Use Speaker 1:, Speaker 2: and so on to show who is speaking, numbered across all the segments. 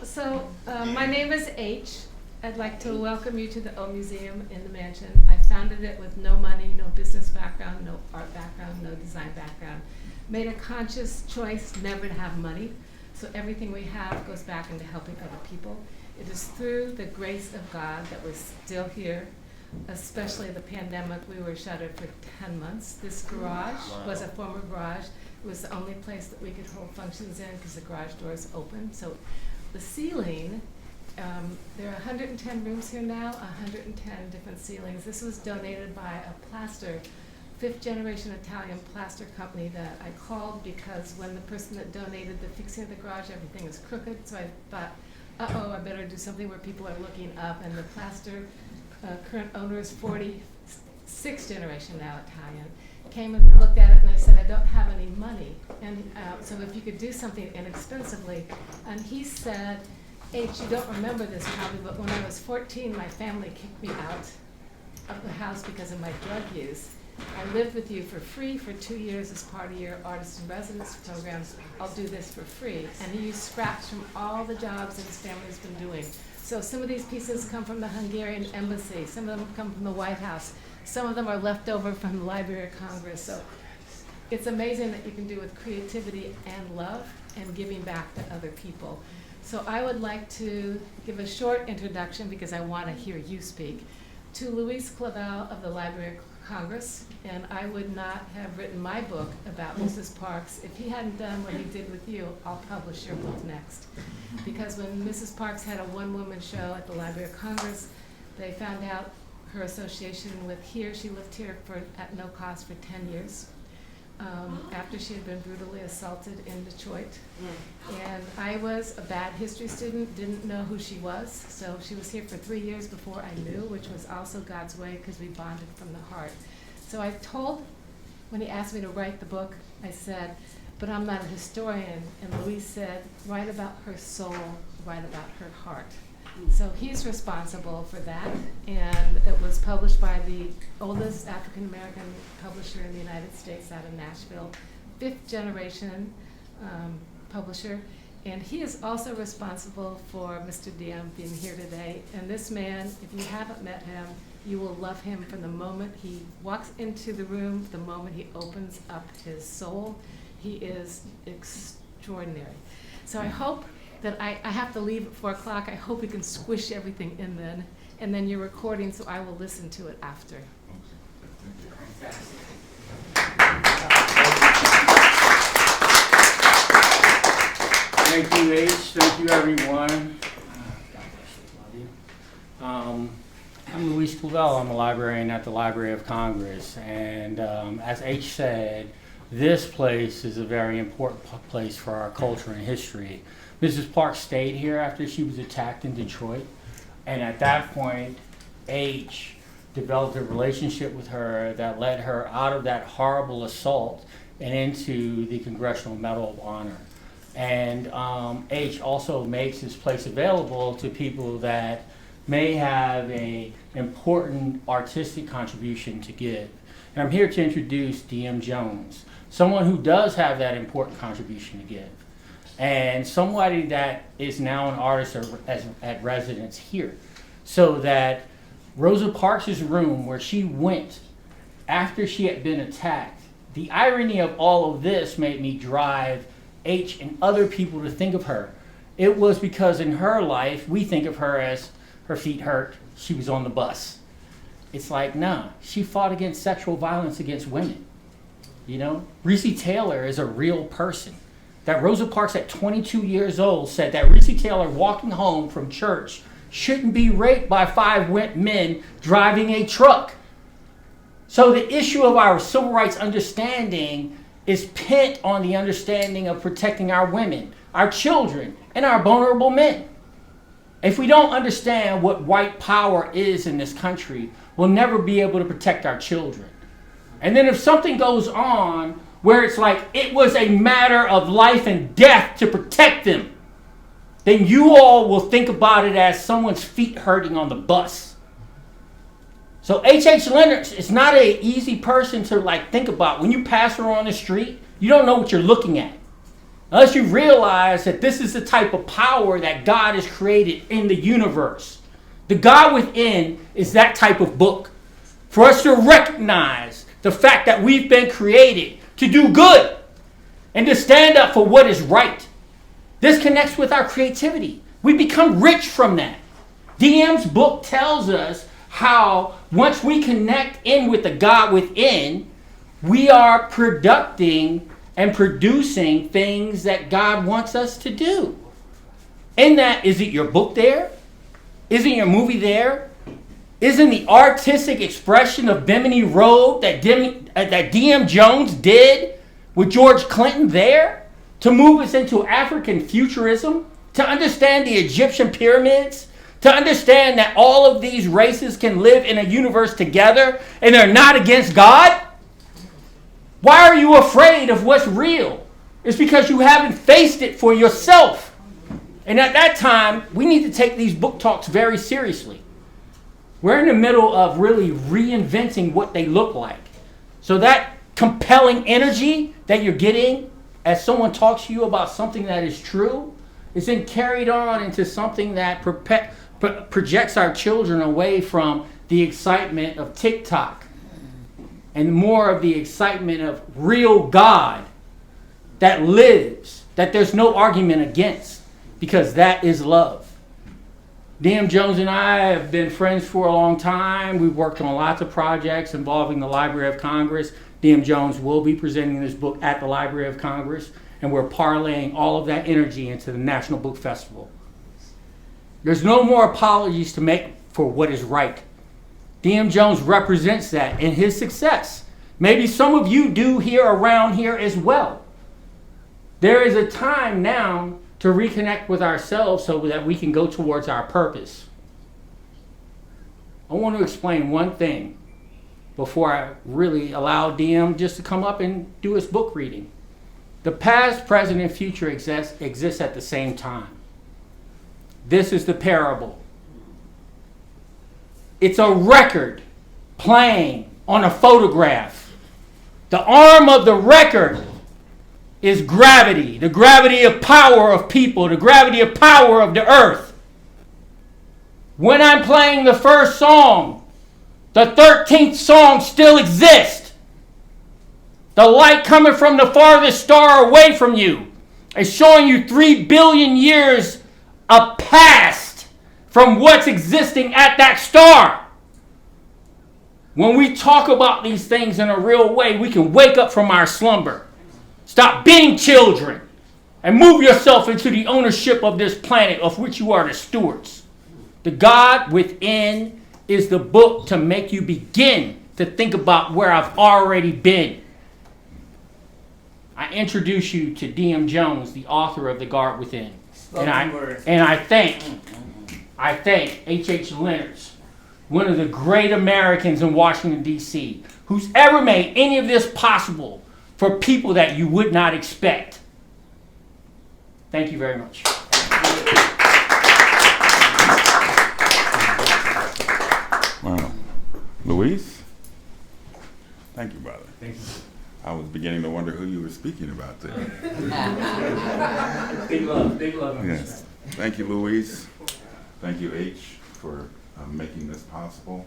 Speaker 1: So, my name is H. I'd like to welcome you to the O Museum in the mansion. I founded it with no money, no business background, no art background, no design background. Made a conscious choice never to have money, so everything we have goes back into helping other people. It is through the grace of God that we're still here, especially the pandemic. We were shuttered for 10 months. This garage was a former garage. It was the only place that we could hold functions in because the garage doors open. So the ceiling, there are 110 rooms here now, 110 different ceilings. This was donated by a plaster, fifth-generation Italian plaster company that I called because when the person that donated the fixing of the garage, everything was crooked. So I thought, I better do something where people are looking up. And the plaster current owner is 46th generation now Italian. Came and looked at it and I said, I don't have any money. And so if you could do something inexpensively. And he said, H, you don't remember this probably, but when I was 14, my family kicked me out of the house because of my drug use. I lived with you for free for 2 years as part of your artist in residence programs. I'll do this for free. And he used scraps from all the jobs that his family's been doing. So some of these pieces come from the Hungarian embassy. Some of them come from the White House. Some of them are left over from the Library of Congress. So it's amazing that you can do with creativity and love and giving back to other people. So I would like to give a short introduction because I want to hear you speak to Luis Clavel of the Library of Congress, and I would not have written my book about Mrs. Parks if he hadn't done what he did with you. I'll publish your book next. Because when Mrs. Parks had a one-woman show at the Library of Congress, they found out her association with here. She lived here at no cost for 10 years after she had been brutally assaulted in Detroit. And I was a bad history student, didn't know who she was, so she was here for 3 years before I knew, which was also God's way because we bonded from the heart. So I told, when he asked me to write the book, I said, but I'm not a historian. And Luis said, write about her soul, write about her heart. So he's responsible for that, and it was published by the oldest African-American publisher in the United States out of Nashville, fifth-generation publisher, and he is also responsible for Mr. Diem being here today. And this man, if you haven't met him, you will love him from the moment he walks into the room, the moment he opens up his soul. He is extraordinary. So I hope that I have to leave at 4 o'clock. I hope we can squish everything in then. And then you're recording, so I will listen to it after.
Speaker 2: Thank you, H. Thank you, everyone. I'm Luis Clavel. I'm a librarian at the Library of Congress. And as H said, this place is a very important place for our culture and history. Mrs. Parks stayed here after she was attacked in Detroit, and at that point, H developed a relationship with her that led her out of that horrible assault and into the Congressional Medal of Honor. And H also makes this place available to people that may have an important artistic contribution to give. And I'm here to introduce Diem Jones, someone who does have that important contribution to give, and somebody that is now an artist at residence here. So that Rosa Parks' room where she went after she had been attacked, the irony of all of this made me drive H and other people to think of her. It was because in her life, we think of her as her feet hurt, she was on the bus. It's like, nah, she fought against sexual violence against women. You know, Reese Taylor is a real person. That Rosa Parks at 22 years old said that Reese Taylor walking home from church shouldn't be raped by 5 men driving a truck. So the issue of our civil rights understanding is pent on the understanding of protecting our women, our children, and our vulnerable men. If we don't understand what white power is in this country, we'll never be able to protect our children. And then if something goes on where it's like it was a matter of life and death to protect them, then you all will think about it as someone's feet hurting on the bus. So H.H. Leonard is not an easy person to think about. When you pass her on the street, you don't know what you're looking at. unless you realize that this is the type of power that God has created in the universe. The God Within is that type of book. For us to recognize the fact that we've been created to do good and to stand up for what is right. This connects with our creativity. We become rich from that. Diem's book tells us how once we connect in with the God within, we are producing and producing things that God wants us to do. In that, is it your book there? Isn't your movie there? Isn't the artistic expression of Bimini Road that Diem Jones did with George Clinton there to move us into African futurism, to understand the Egyptian pyramids, to understand that all of these races can live in a universe together and they're not against God? Why are you afraid of what's real? It's because you haven't faced it for yourself. And at that time, we need to take these book talks very seriously. We're in the middle of really reinventing what they look like. So that compelling energy that you're getting as someone talks to you about something that is true is then carried on into something that projects our children away from the excitement of TikTok and more of the excitement of real God that lives, that there's no argument against, because that is love. Diem Jones and I have been friends for a long time. We've worked on lots of projects involving the Library of Congress. Diem Jones will be presenting this book at the Library of Congress, and we're parlaying all of that energy into the National Book Festival. There's no more apologies to make for what is right. Diem Jones represents that in his success. Maybe some of you do here around here as well. There is a time now to reconnect with ourselves so that we can go towards our purpose. I want to explain one thing before I really allow Diem just to come up and do his book reading. The past, present, and future exists at the same time. This is the parable. It's a record playing on a photograph. The arm of the record is gravity, the gravity of power of people, the gravity of power of the earth. When I'm playing the first song, the 13th song still exists. The light coming from the farthest star away from you is showing you 3 billion years of past from what's existing at that star. When we talk about these things in a real way, we can wake up from our slumber. Stop being children and move yourself into the ownership of this planet of which you are the stewards. The God Within is the book to make you begin to think about where I've already been. I introduce you to Diem Jones, the author of The God Within. And I thank H.H. Leonard's, one of the great Americans in Washington, D.C., who's ever made any of this possible for people that you would not expect. Thank you very much.
Speaker 3: Wow. Louise? Thank you, brother.
Speaker 2: Thank you.
Speaker 3: I was beginning to wonder who you were speaking about today.
Speaker 2: Big love.
Speaker 3: Yes. Thank you, Louise. Thank you, H, for making this possible.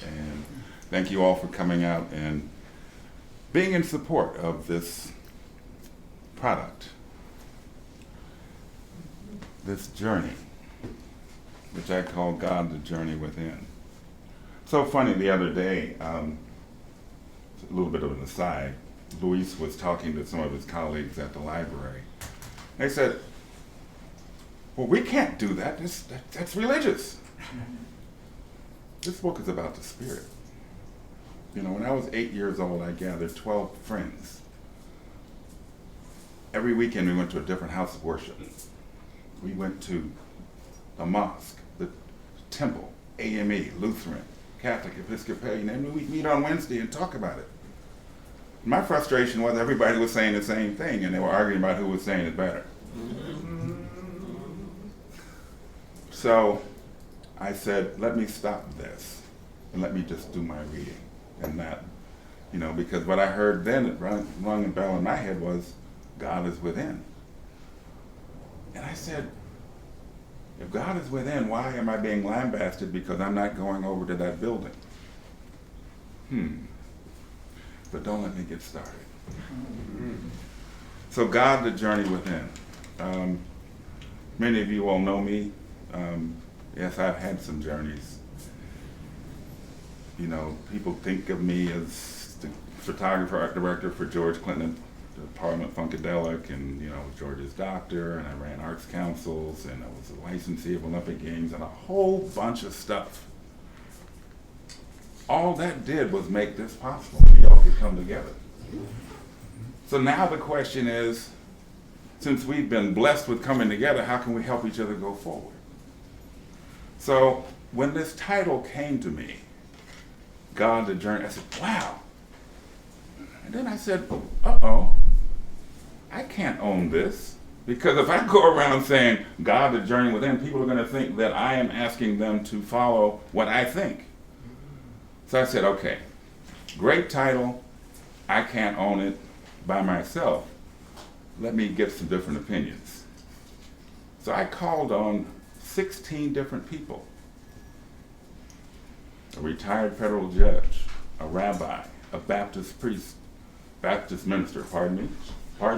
Speaker 3: And thank you all for coming out and being in support of this product, this journey, which I call God, the Journey Within. So funny, the other day, a little bit of an aside, Luis was talking to some of his colleagues at the library. They said, well, we can't do that. That's religious. This book is about the spirit. You know, when I was 8 years old, I gathered 12 friends. Every weekend we went to a different house of worship. We went to a mosque, the temple, AME, Lutheran, Catholic, Episcopalian, and we'd meet on Wednesday and talk about it. My frustration was everybody was saying the same thing, and they were arguing about who was saying it better. So I said, let me stop this, and let me just do my reading. And that, you know, because what I heard then, it rung a bell in my head was, God is within. I said, if God is within, why am I being lambasted because I'm not going over to that building? But don't let me get started. So God, the journey within. Many of you all know me. Yes, I've had some journeys. You know, people think of me as the photographer, art director for George Clinton and Parliament-Funkadelic, and you know, George's doctor, and I ran arts councils, and I was a licensee of Olympic Games, and a whole bunch of stuff. All that did was make this possible. We all could come together. So now the question is, since we've been blessed with coming together, how can we help each other go forward? So when this title came to me, God, the Journey, I said, wow. And then I said, uh-oh, I can't own this. Because if I go around saying, God, the journey within, people are going to think that I am asking them to follow what I think. So I said, okay, great title, I can't own it by myself. Let me get some different opinions. So I called on 16 different people. A retired federal judge, a rabbi, a Baptist priest, Baptist minister, pardon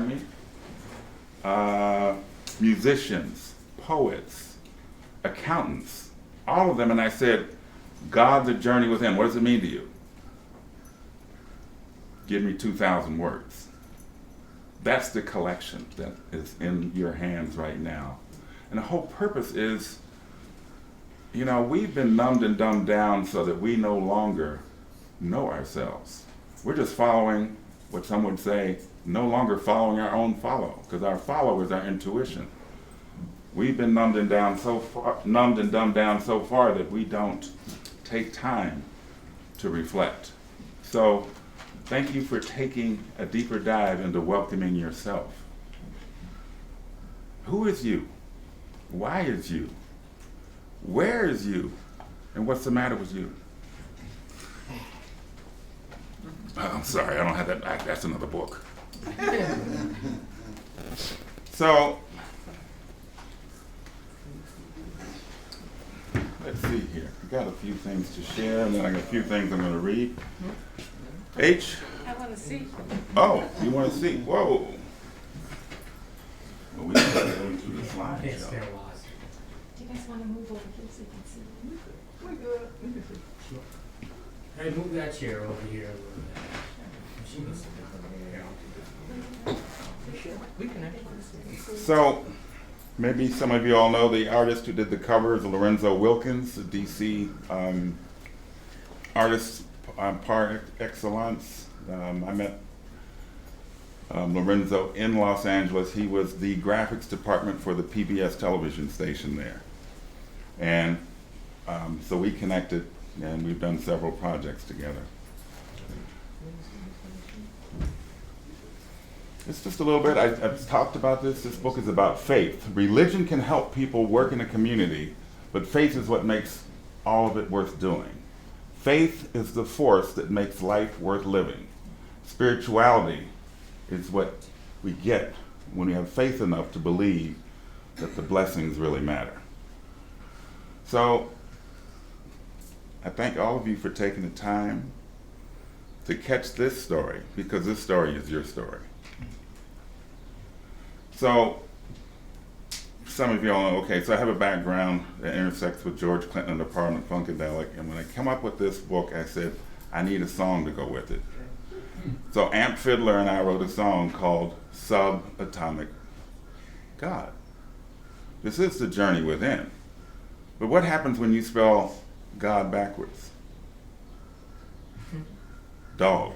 Speaker 3: me, musicians, poets, accountants, all of them, and I said, God, the journey within, what does it mean to you? Give me 2,000 words. That's the collection that is in your hands right now. And the whole purpose is, you know, we've been numbed and dumbed down so that we no longer know ourselves. We're just following what some would say, no longer following our own follow, because our follow is our intuition. We've been numbed and dumbed down so far that we don't take time to reflect. So thank you for taking a deeper dive into welcoming yourself. Who is you? Why is you? Where is you? And what's the matter with you? I'm sorry, I don't have that. That's another book. So, let's see here. I got a few things to share, and then I got a few things I'm going to read. H?
Speaker 1: I want to see.
Speaker 3: Oh, you want to see? Whoa. Well, we got to go into the slide.
Speaker 1: Do you guys want to move over here so you can see?
Speaker 4: We're good.
Speaker 2: Hey, move that chair over here a little bit. She can sit down over here.
Speaker 4: We can actually.
Speaker 3: So, maybe some of you all know the artist who did the cover is Lorenzo Wilkins, the DC artist par excellence. I met Lorenzo in Los Angeles. He was the graphics department for the PBS television station there. And so we connected, and we've done several projects together. It's just a little bit, I've talked about this. This book is about faith. Religion can help people work in a community, but faith is what makes all of it worth doing. Faith is the force that makes life worth living. Spirituality is what we get when we have faith enough to believe that the blessings really matter. So, I thank all of you for taking the time to catch this story, because this story is your story. So, some of you all know, okay, so I have a background that intersects with George Clinton and the Parliament-Funkadelic, and when I come up with this book, I said, I need a song to go with it. So Amp Fiddler and I wrote a song called Subatomic God. This is the journey within. But what happens when you spell God backwards? Dog.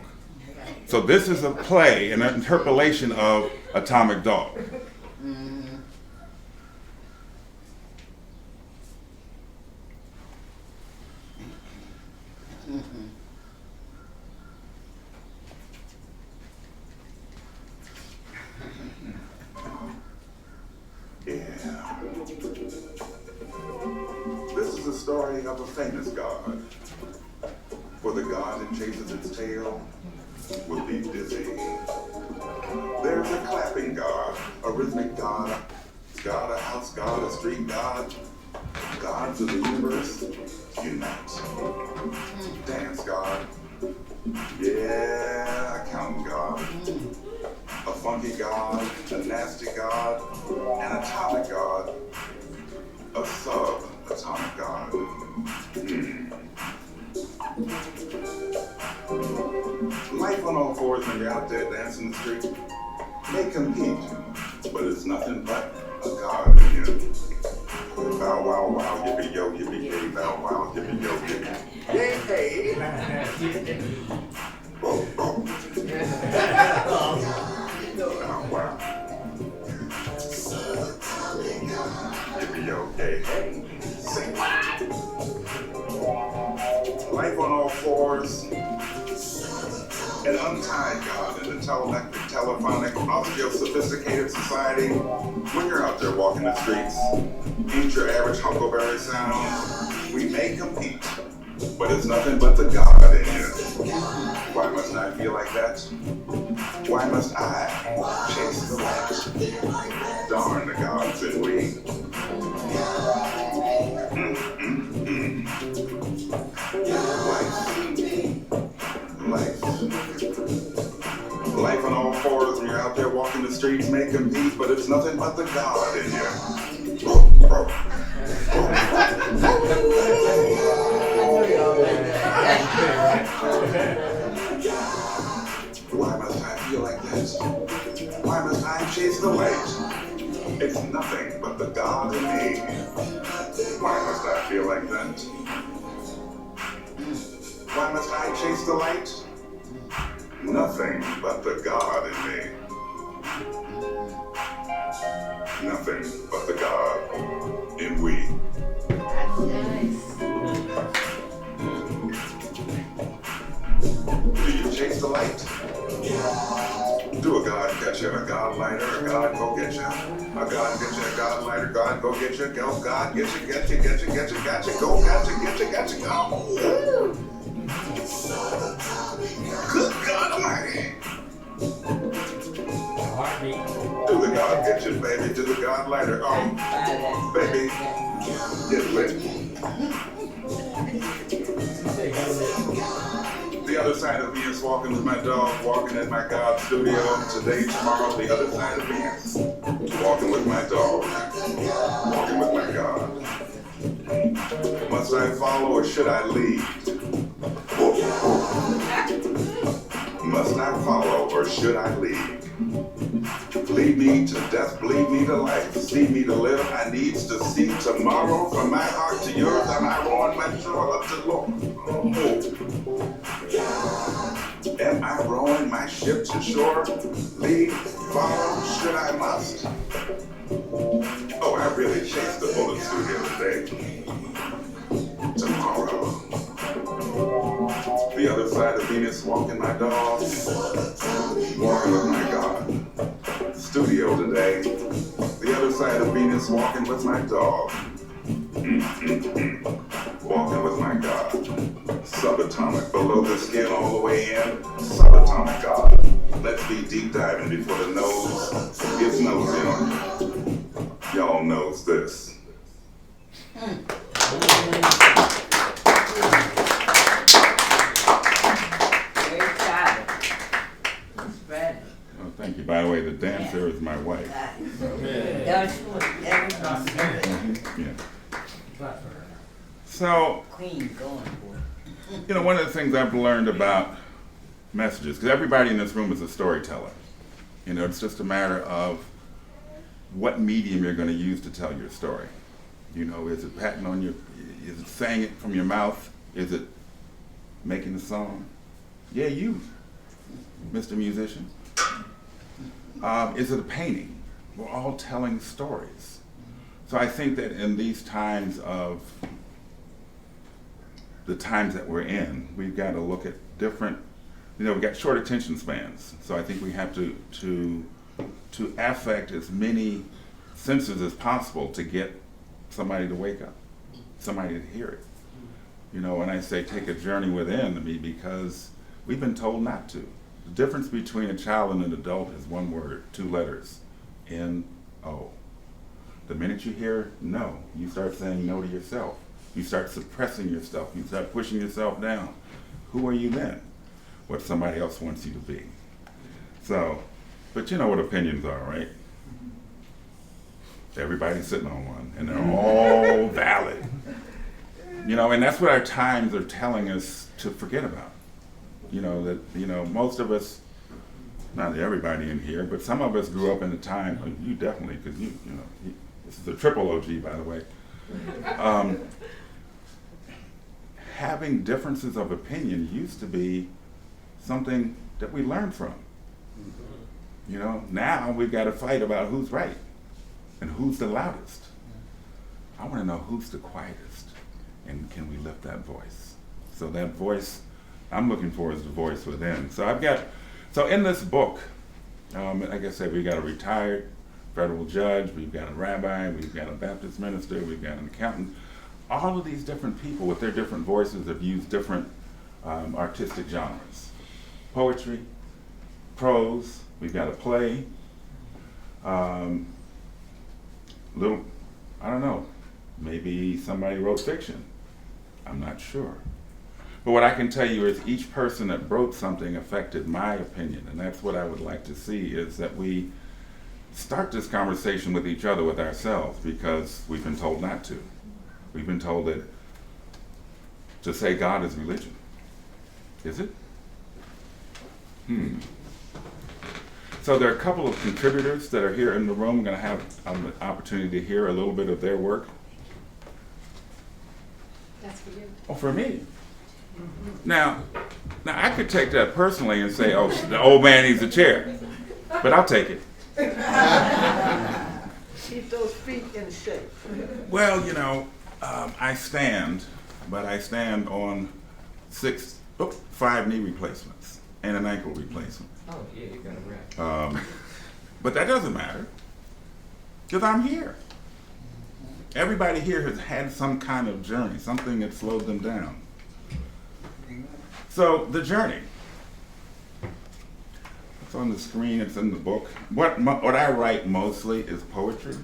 Speaker 3: So this is a play, an interpolation of Atomic Dog.
Speaker 5: Yeah. This is the story of a famous god. For the god that chases its tail will be busy. There's a clapping god, a rhythmic god. It's God, a house God, a street God, gods of the universe, unite. Dance God, yeah, accountant God, a funky God, a nasty God, an atomic God, a sub-atomic God. Life on all fours when you're out there dancing the street may compete, but it's nothing but a God in you. Bow wow wow, yippee yo, yippee yay, bow wow, yippee yo, yippee yay, hey. Oh, oh. Bow wow. Yippee yo, hey, hey. Say what? Life on all fours. An untied God in a telepathic, telephonic, osteo-sophisticated society. When you're out there walking the streets, ain't your average huckleberry sound. We may compete, but it's nothing but the God in you. Why must I feel like that? Why must I chase the light? Darn the gods in we. Life on all fours when you're out there walking the streets may compete, but it's nothing but the God in you. Why must I feel like this? Why must I chase the light? It's nothing but the God in me. Why must I feel like that? Why must I chase the light? Nothing but the God in me. Nothing but the God in we.
Speaker 1: Nice.
Speaker 5: Do you chase the light? Do a God get you, a God lighter, a God go get you, a God get you, a God lighter, God go get you, go God get you, get you, get you, get you, got you, go, got you, get you, got you, go. Good God Almighty.
Speaker 2: Heartbeat.
Speaker 5: Do the God get you, baby, do the God lighter, oh, baby, get lit. The other side of Venus, walking with my dog, walking in my God studio. Today, tomorrow, the other side of Venus. Walking with my dog, walking with my God. Must I follow or should I lead? Must I follow or should I lead? Lead me to death, bleed me to life, see me to live. I needs to see tomorrow from my heart to yours. Am I rowing my shore up to Lord? Am I rowing my ship to shore? Lead, follow, should I must? Oh, I really chased the Photo Studio today. Tomorrow. The other side of Venus, walking my dog, walking with my God. Studio today. The other side of Venus, walking with my dog. Walking with my God. Subatomic, below the skin, all the way in. Subatomic God. Let's be deep diving before the nose gets nosy on you. Y'all knows this. Oh, thank you. By the way, the dancer is my wife.
Speaker 3: That's what
Speaker 5: Yeah. So,
Speaker 3: Queen going for.
Speaker 5: you know, one of the things I've learned about messages, because everybody in this room is a storyteller. You know, it's just a matter of what medium you're going to use to tell your story. You know, is it patting on your, is it saying it from your mouth? Is it making a song? Yeah, you, Mr. Musician. Is it a painting? We're all telling stories. So I think that in these times of the times that we're in, we've got to look at different, you know, we've got short attention spans. So I think we have to affect as many senses as possible to get somebody to wake up, somebody to hear it. You know, when I say take a journey within me, because we've been told not to. The difference between a child and an adult is one word, two letters, N-O. The minute you hear no, you start saying no to yourself. You start suppressing yourself. You start pushing yourself down. Who are you then? What somebody else wants you to be. So, but you know what opinions are, right? Everybody's sitting on one, and they're all valid. You know, and that's what our times are telling us to forget about. You know, that, you know, most of us, not everybody in here, but some of us grew up in a time, you definitely, because you know, this is a triple OG, by the way. Having differences of opinion used to be something that we learned from. You know, now we've got to fight about who's right and who's the loudest. I want to know who's the quietest, and can we lift that voice? So that voice I'm looking for is the voice within. So in this book, like I said, we got a retired federal judge, we've got a rabbi, we've got a Baptist minister, we've got an accountant. All of these different people with their different voices have used different artistic genres. Poetry, prose, we've got a play, little, I don't know, maybe somebody wrote fiction. I'm not sure. But what I can tell you is each person that wrote something affected my opinion, and that's what I would like to see, is that we start this conversation with each other, with ourselves, because we've been told not to. We've been told that to say God is religion. Is it? So there are a couple of contributors that are here in the room. I'm going to have an opportunity to hear a little bit of their work.
Speaker 1: That's for you.
Speaker 5: Oh, for me? Now I could take that personally and say, oh, the old man needs a chair. But I'll take it.
Speaker 4: Keep those feet in shape.
Speaker 5: Well, you know, I stand, but I stand on 5 knee replacements and an ankle replacement.
Speaker 6: Oh, yeah, you got a wreck.
Speaker 5: But that doesn't matter, because I'm here. Everybody here has had some kind of journey, something that slowed them down. So the journey. It's on the screen, it's in the book. What I write mostly is poetry.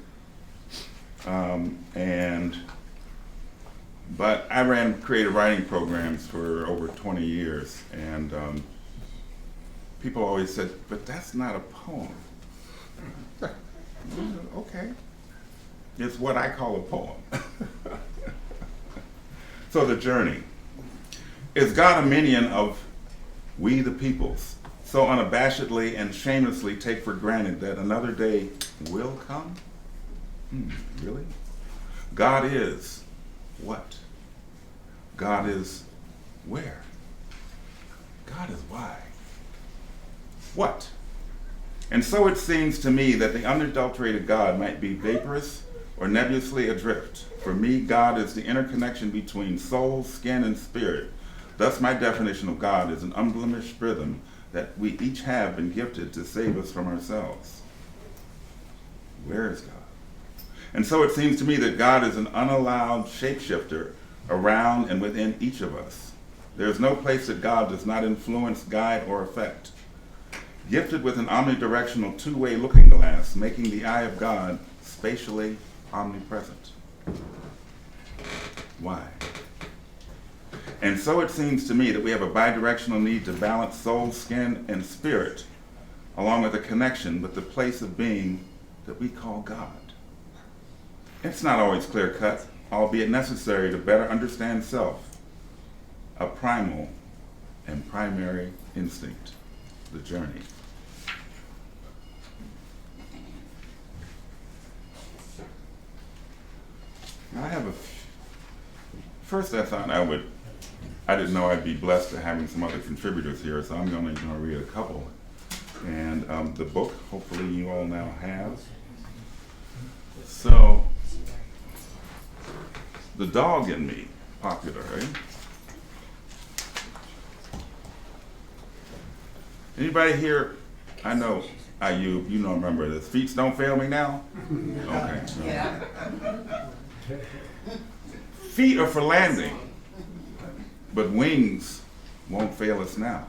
Speaker 5: But I ran creative writing programs for over 20 years, and people always said, but that's not a poem. Okay. It's what I call a poem. So the journey. Is God a minion of we the peoples, so unabashedly and shamelessly take for granted that another day will come? Really? God is what? God is where? God is why? What? And so it seems to me that the unadulterated God might be vaporous or nebulously adrift. For me, God is the interconnection between soul, skin, and spirit. Thus, my definition of God is an unblemished rhythm that we each have been gifted to save us from ourselves. Where is God? And so it seems to me that God is an unallowed shapeshifter around and within each of us. There is no place that God does not influence, guide, or affect. Gifted with an omnidirectional two-way looking glass, making the eye of God spatially omnipresent. Why? And so it seems to me that we have a bidirectional need to balance soul, skin, and spirit, along with a connection with the place of being that we call God. It's not always clear-cut, albeit necessary to better understand self, a primal and primary instinct, the journey. First I thought I didn't know I'd be blessed to having some other contributors here, so I'm going to read a couple. And the book, hopefully you all now have. So, The Dog in Me, popular, right? Anybody here? I know, you remember this. Feet don't fail me now? Okay.
Speaker 4: Yeah.
Speaker 5: Feet are for landing, but wings won't fail us now.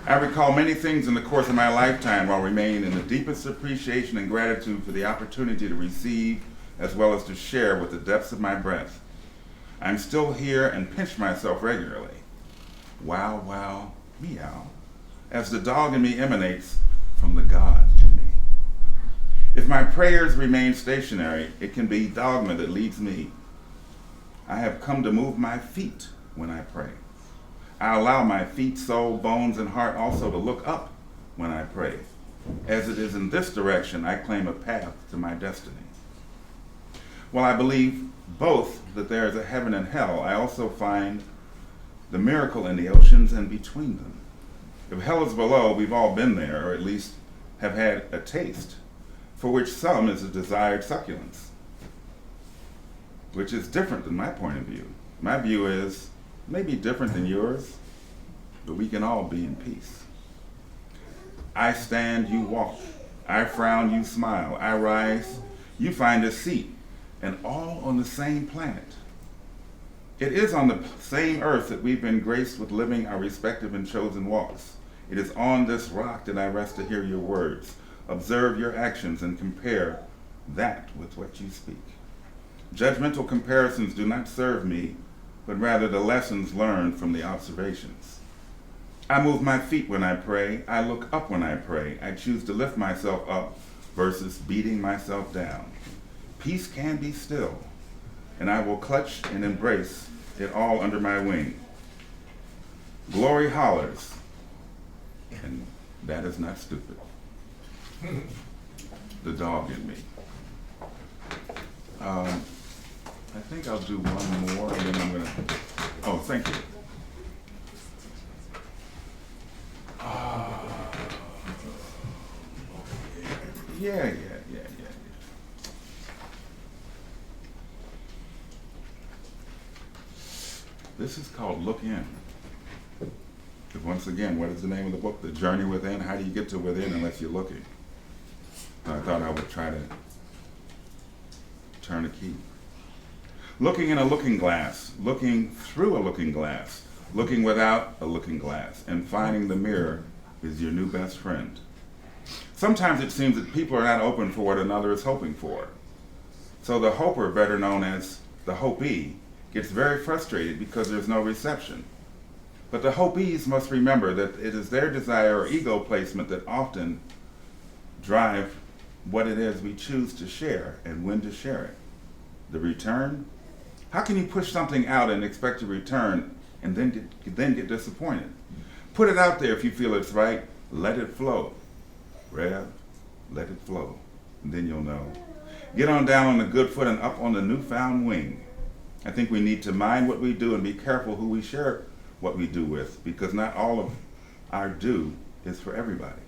Speaker 5: I recall many things in the course of my lifetime while remaining in the deepest appreciation and gratitude for the opportunity to receive as well as to share with the depths of my breath. I'm still here and pinch myself regularly. Wow, wow, meow, as the dog in me emanates from the God in me. If my prayers remain stationary, it can be dogma that leads me. I have come to move my feet when I pray. I allow my feet, soul, bones, and heart also to look up when I pray. As it is in this direction, I claim a path to my destiny. While I believe both that there is a heaven and hell, I also find the miracle in the oceans and between them. If hell is below, we've all been there, or at least have had a taste, for which some is a desired succulence, which is different than my point of view. My view is maybe different than yours, but we can all be in peace. I stand, you walk. I frown, you smile. I rise, you find a seat, and all on the same planet. It is on the same earth that we've been graced with living our respective and chosen walks. It is on this rock that I rest to hear your words, observe your actions, and compare that with what you speak. Judgmental comparisons do not serve me, but rather the lessons learned from the observations. I move my feet when I pray. I look up when I pray. I choose to lift myself up versus beating myself down. Peace can be still, and I will clutch and embrace it all under my wing. Glory hollers, and that is not stupid. The dog in me. I think I'll do one more, and then I'm gonna, oh, thank you. Yeah. This is called Look In. Once again, what is the name of the book? The Journey Within. How do you get to within unless you're looking? I thought I would try to turn a key. Looking in a looking glass, looking through a looking glass, looking without a looking glass, and finding the mirror is your new best friend. Sometimes it seems that people are not open for what another is hoping for. So the hoper, better known as the hopee, gets very frustrated because there's no reception. But the hopees must remember that it is their desire or ego placement that often drive what it is we choose to share and when to share it. The return? How can you push something out and expect a return and then get disappointed? Put it out there if you feel it's right. Let it flow. Rev, let it flow. And then you'll know. Get on down on the good foot and up on the newfound wing. I think we need to mind what we do and be careful who we share what we do with, because not all of our do is for everybody.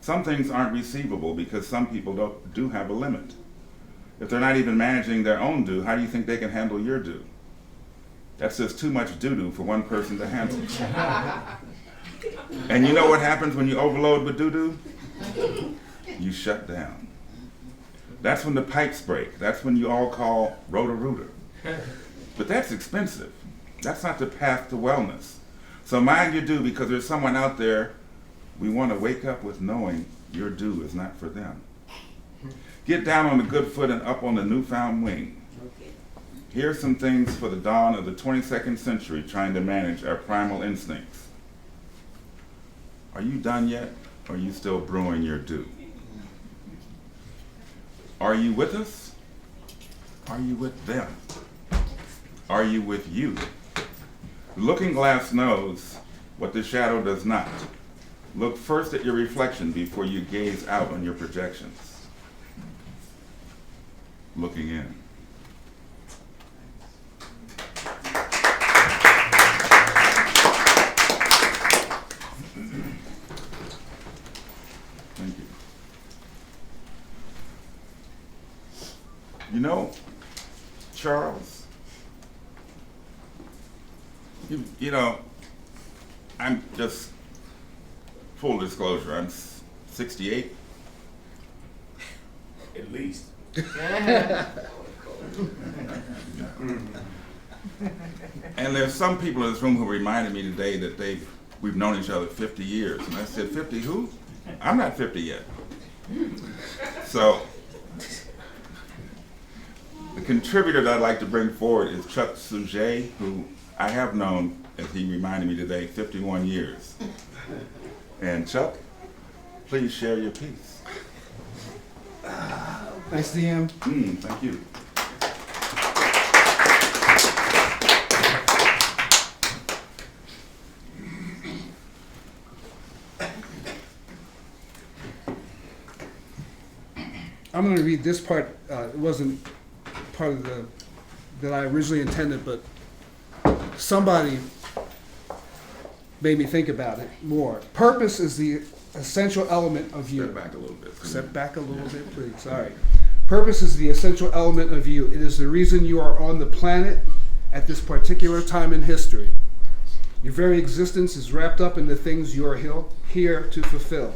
Speaker 5: Some things aren't receivable because some people do have a limit. If they're not even managing their own do, how do you think they can handle your do? That's just too much doo-doo for one person to handle. And you know what happens when you overload with doo-doo? You shut down. That's when the pipes break. That's when you all call Roto-Rooter. But that's expensive. That's not the path to wellness. So mind your do, because there's someone out there we want to wake up with knowing your do is not for them. Get down on the good foot and up on the newfound wing. Here's some things for the dawn of the 22nd century trying to manage our primal instincts. Are you done yet, or are you still brewing your do? Are you with us? Are you with them? Are you with you? The looking glass knows what the shadow does not. Look first at your reflection before you gaze out on your projections. Looking in. Thank you. You know, Charles, you know, I'm just, full disclosure, I'm 68.
Speaker 6: At least.
Speaker 5: And there's some people in this room who reminded me today that they've we've known each other 50 years. And I said, 50 who? I'm not 50 yet. So, the contributor that I'd like to bring forward is Chuck Sujet, who I have known, as he reminded me today, 51 years. And Chuck, please share your piece.
Speaker 7: Thanks, Diem.
Speaker 5: Thank you.
Speaker 7: I'm going to read this part. It wasn't part of the that I originally intended, but somebody made me think about it more. Purpose is the essential element of you.
Speaker 5: Step back a little bit.
Speaker 7: Step back a little bit, please. All right. Purpose is the essential element of you. It is the reason you are on the planet at this particular time in history. Your very existence is wrapped up in the things you are here to fulfill.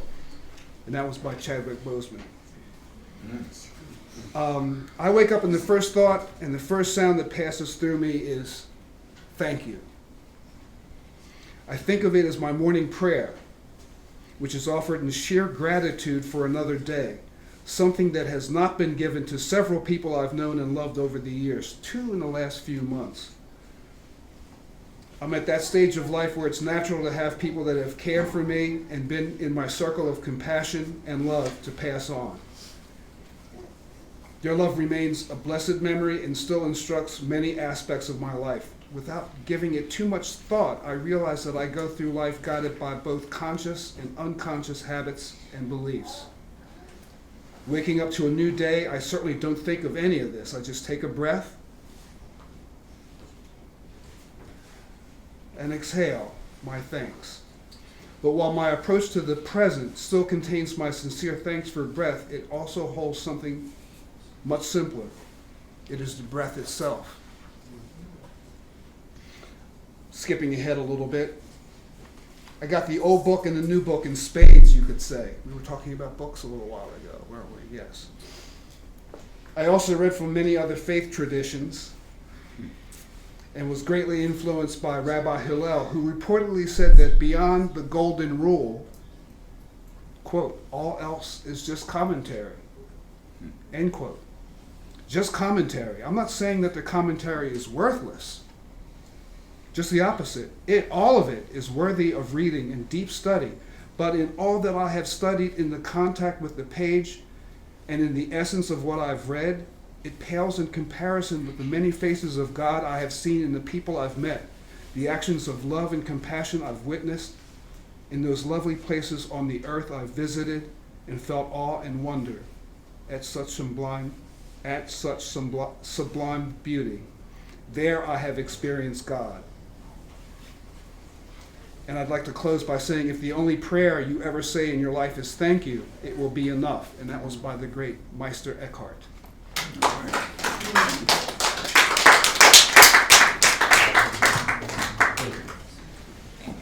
Speaker 7: And that was by Chadwick Boseman. I wake up and the first thought and the first sound that passes through me is, thank you. I think of it as my morning prayer, which is offered in sheer gratitude for another day, something that has not been given to several people I've known and loved over the years, 2 in the last few months. I'm at that stage of life where it's natural to have people that have cared for me and been in my circle of compassion and love to pass on. Their love remains a blessed memory and still instructs many aspects of my life. Without giving it too much thought, I realize that I go through life guided by both conscious and unconscious habits and beliefs. Waking up to a new day, I certainly don't think of any of this. I just take a breath and exhale my thanks. But while my approach to the present still contains my sincere thanks for breath, it also holds something much simpler. It is the breath itself. Skipping ahead a little bit, I got the old book and the new book in spades, you could say. We were talking about books a little while ago, weren't we? Yes. I also read from many other faith traditions and was greatly influenced by Rabbi Hillel, who reportedly said that beyond the golden rule, quote, all else is just commentary, end quote. Just commentary. I'm not saying that the commentary is worthless. Just the opposite. All of it is worthy of reading and deep study. But in all that I have studied in the contact with the page and in the essence of what I've read, it pales in comparison with the many faces of God I have seen in the people I've met, the actions of love and compassion I've witnessed in those lovely places on the earth I've visited and felt awe and wonder at such sublime beauty. There I have experienced God. And I'd like to close by saying, if the only prayer you ever say in your life is thank you, it will be enough. And that was by the great Meister Eckhart.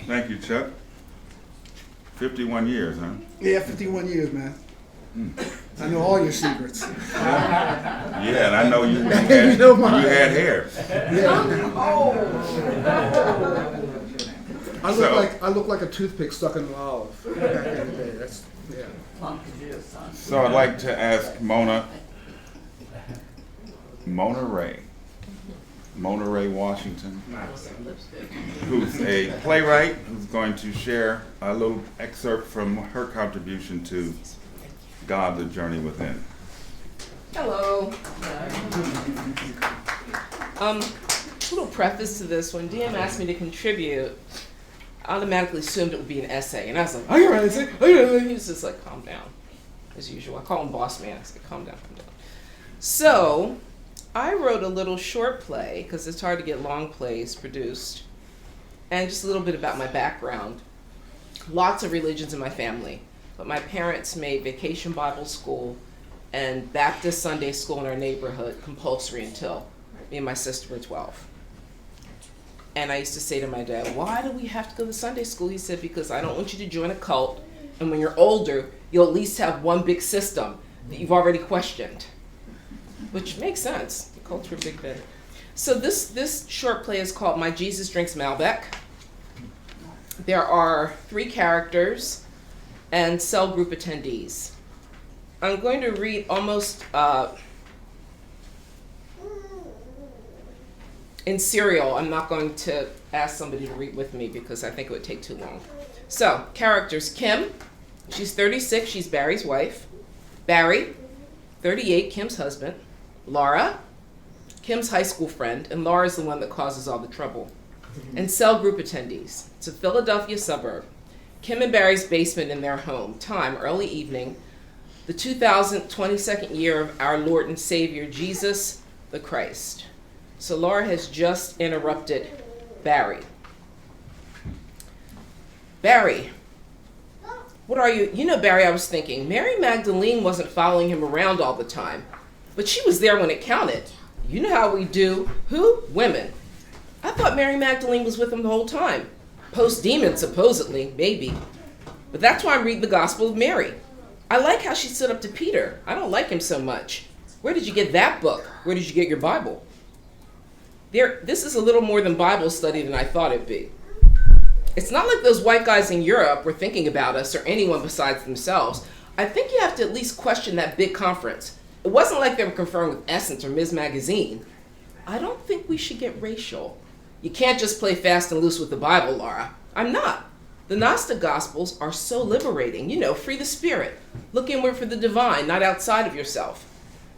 Speaker 5: Thank you, Chuck. 51 years, huh?
Speaker 7: Yeah, 51 years, man. I know all your secrets.
Speaker 5: Yeah, and I know you had,
Speaker 7: You know mine.
Speaker 5: you had hair.
Speaker 7: Yeah. I look like a toothpick stuck in an olive. Back in the day. That's, yeah.
Speaker 5: So I'd like to ask Mona Ray Washington, who's a playwright, who's going to share a little excerpt from her contribution to God, the Journey Within.
Speaker 8: Hello. Little preface to this. When Diem asked me to contribute, I automatically assumed it would be an essay. And I was like, I can write an essay. He was just like, calm down, as usual. I call him boss man. I said, calm down, calm down. So I wrote a little short play, because it's hard to get long plays produced, and just a little bit about my background. Lots of religions in my family, but my parents made Vacation Bible School and Baptist Sunday School in our neighborhood compulsory until me and my sister were 12. And I used to say to my dad, why do we have to go to Sunday school? He said, because I don't want you to join a cult, and when you're older, you'll at least have one big system that you've already questioned. Which makes sense. The cults were big then. So this short play is called My Jesus Drinks Malbec. There are 3 characters and cell group attendees. I'm going to read almost in serial. I'm not going to ask somebody to read with me because I think it would take too long. So, characters: Kim, she's 36, she's Barry's wife. Barry, 38, Kim's husband. Laura, Kim's high school friend, and Laura's the one that causes all the trouble. And cell group attendees. It's a Philadelphia suburb. Kim and Barry's basement in their home. Time, early evening. The 2022nd year of our Lord and Savior, Jesus the Christ. So Laura has just interrupted Barry. Barry, what are you? You know, Barry, I was thinking, Mary Magdalene wasn't following him around all the time, but she was there when it counted. You know how we do. Who? Women. I thought Mary Magdalene was with him the whole time. Post-demon, supposedly, maybe. But that's why I'm reading the Gospel of Mary. I like how she stood up to Peter. I don't like him so much. Where did you get that book? Where did you get your Bible? This is a little more than Bible study than I thought it'd be. It's not like those white guys in Europe were thinking about us or anyone besides themselves. I think you have to at least question that big conference. It wasn't like they were conferring with Essence or Ms. Magazine. I don't think we should get racial. You can't just play fast and loose with the Bible, Laura. I'm not. The Gnostic Gospels are so liberating. You know, free the spirit. Look inward for the divine, not outside of yourself.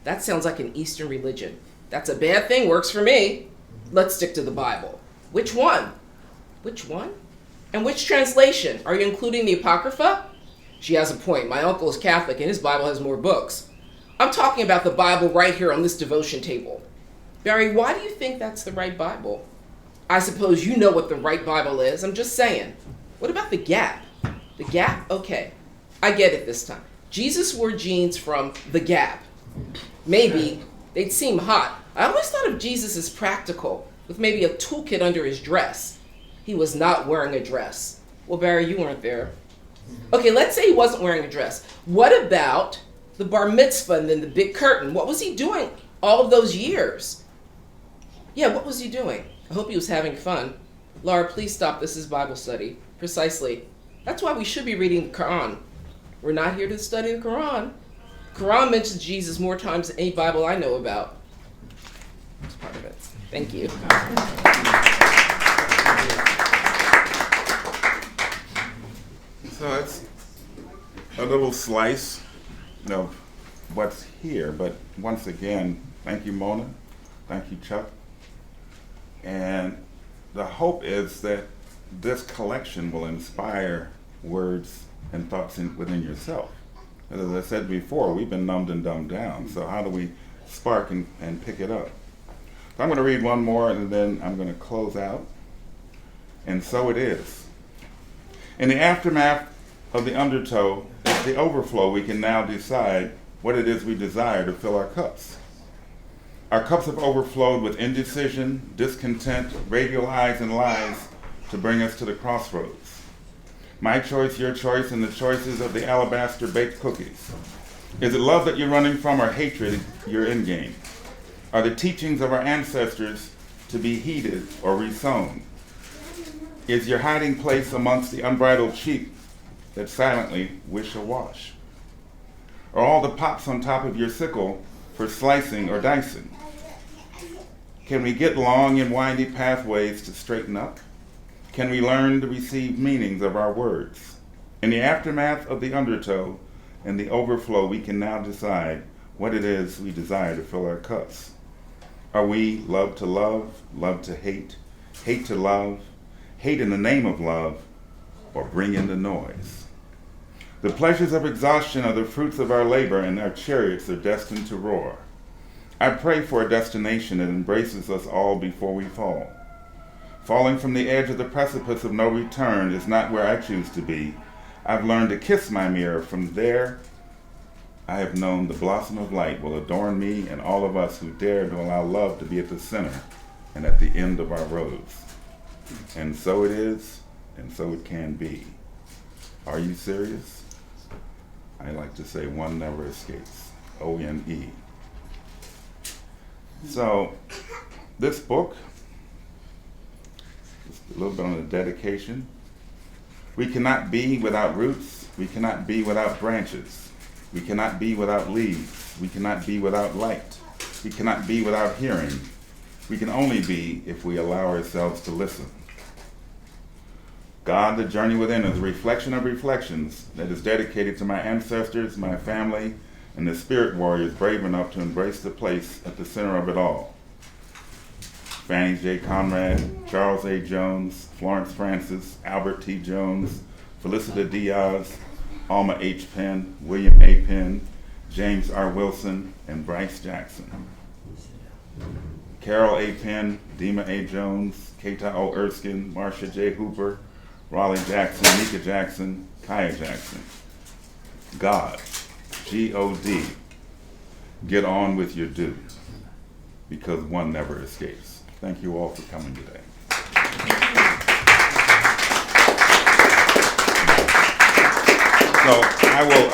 Speaker 8: That sounds like an Eastern religion. That's a bad thing, works for me. Let's stick to the Bible. Which one? Which one? And which translation? Are you including the Apocrypha? She has a point. My uncle is Catholic and his Bible has more books. I'm talking about the Bible right here on this devotion table. Barry, why do you think that's the right Bible? I suppose you know what the right Bible is. I'm just saying. What about the Gap? The Gap? Okay. I get it this time. Jesus wore jeans from the Gap. Maybe they'd seem hot. I always thought of Jesus as practical, with maybe a toolkit under his dress. He was not wearing a dress. Well, Barry, you weren't there. Okay, let's say he wasn't wearing a dress. What about the bar mitzvah and then the big curtain? What was he doing all of those years? Yeah, what was he doing? I hope he was having fun. Laura, please stop. This is Bible study. Precisely. That's why we should be reading the Quran. We're not here to study the Quran. The Quran mentions Jesus more times than any Bible I know about. That's part of it. Thank you.
Speaker 3: So it's a little slice of what's here, but once again, thank you, Mona. Thank you, Chuck. And the hope is that this collection will inspire words and thoughts within yourself. As I said before, we've been numbed and dumbed down, so how do we spark and pick it up? So I'm going to read one more and then I'm going to close out. And so it is. In the aftermath of the undertow, at the overflow, we can now decide what it is we desire to fill our cups. Our cups have overflowed with indecision, discontent, radial eyes, and lies to bring us to the crossroads. My choice, your choice, and the choices of the alabaster baked cookies. Is it love that you're running from or hatred your endgame? Are the teachings of our ancestors to be heeded or resown? Is your hiding place amongst the unbridled sheep that silently wish a wash? Are all the pops on top of your sickle for slicing or dicing? Can we get long and windy pathways to straighten up? Can we learn to receive meanings of our words? In the aftermath of the undertow and the overflow, we can now decide what it is we desire to fill our cups. Are we love to hate, hate to love, hate in the name of love, or bring in the noise? The pleasures of exhaustion are the fruits of our labor, and our chariots are destined to roar. I pray for a destination that embraces us all before we fall. Falling from the edge of the precipice of no return is not where I choose to be. I've learned to kiss my mirror. From there, I have known the blossom of light will adorn me and all of us who dare to allow love to be at the center and at the end of our roads. And so it is, and so it can be. Are you serious? I like to say one never escapes. O-N-E. So, this book, just a little bit on the dedication. We cannot be without roots. We cannot be without branches. We cannot be without leaves. We cannot be without light. We cannot be without hearing. We can only be if we allow ourselves to listen. God, the journey within, is a reflection of reflections that is dedicated to my ancestors, my family, and the spirit warriors brave enough to embrace the place at the center of it all. Fannie J. Conrad, Charles A. Jones, Florence Francis, Albert T. Jones, Felicita Diaz, Alma H. Penn, William A. Penn, James R. Wilson, and Bryce Jackson. Carol A. Penn, Dima A. Jones, Keita O. Erskine, Marcia J. Hooper, Raleigh Jackson, Nika Jackson, Kaya Jackson. God, G-O-D, get on with your due, because one never escapes. Thank you all for coming today. So I will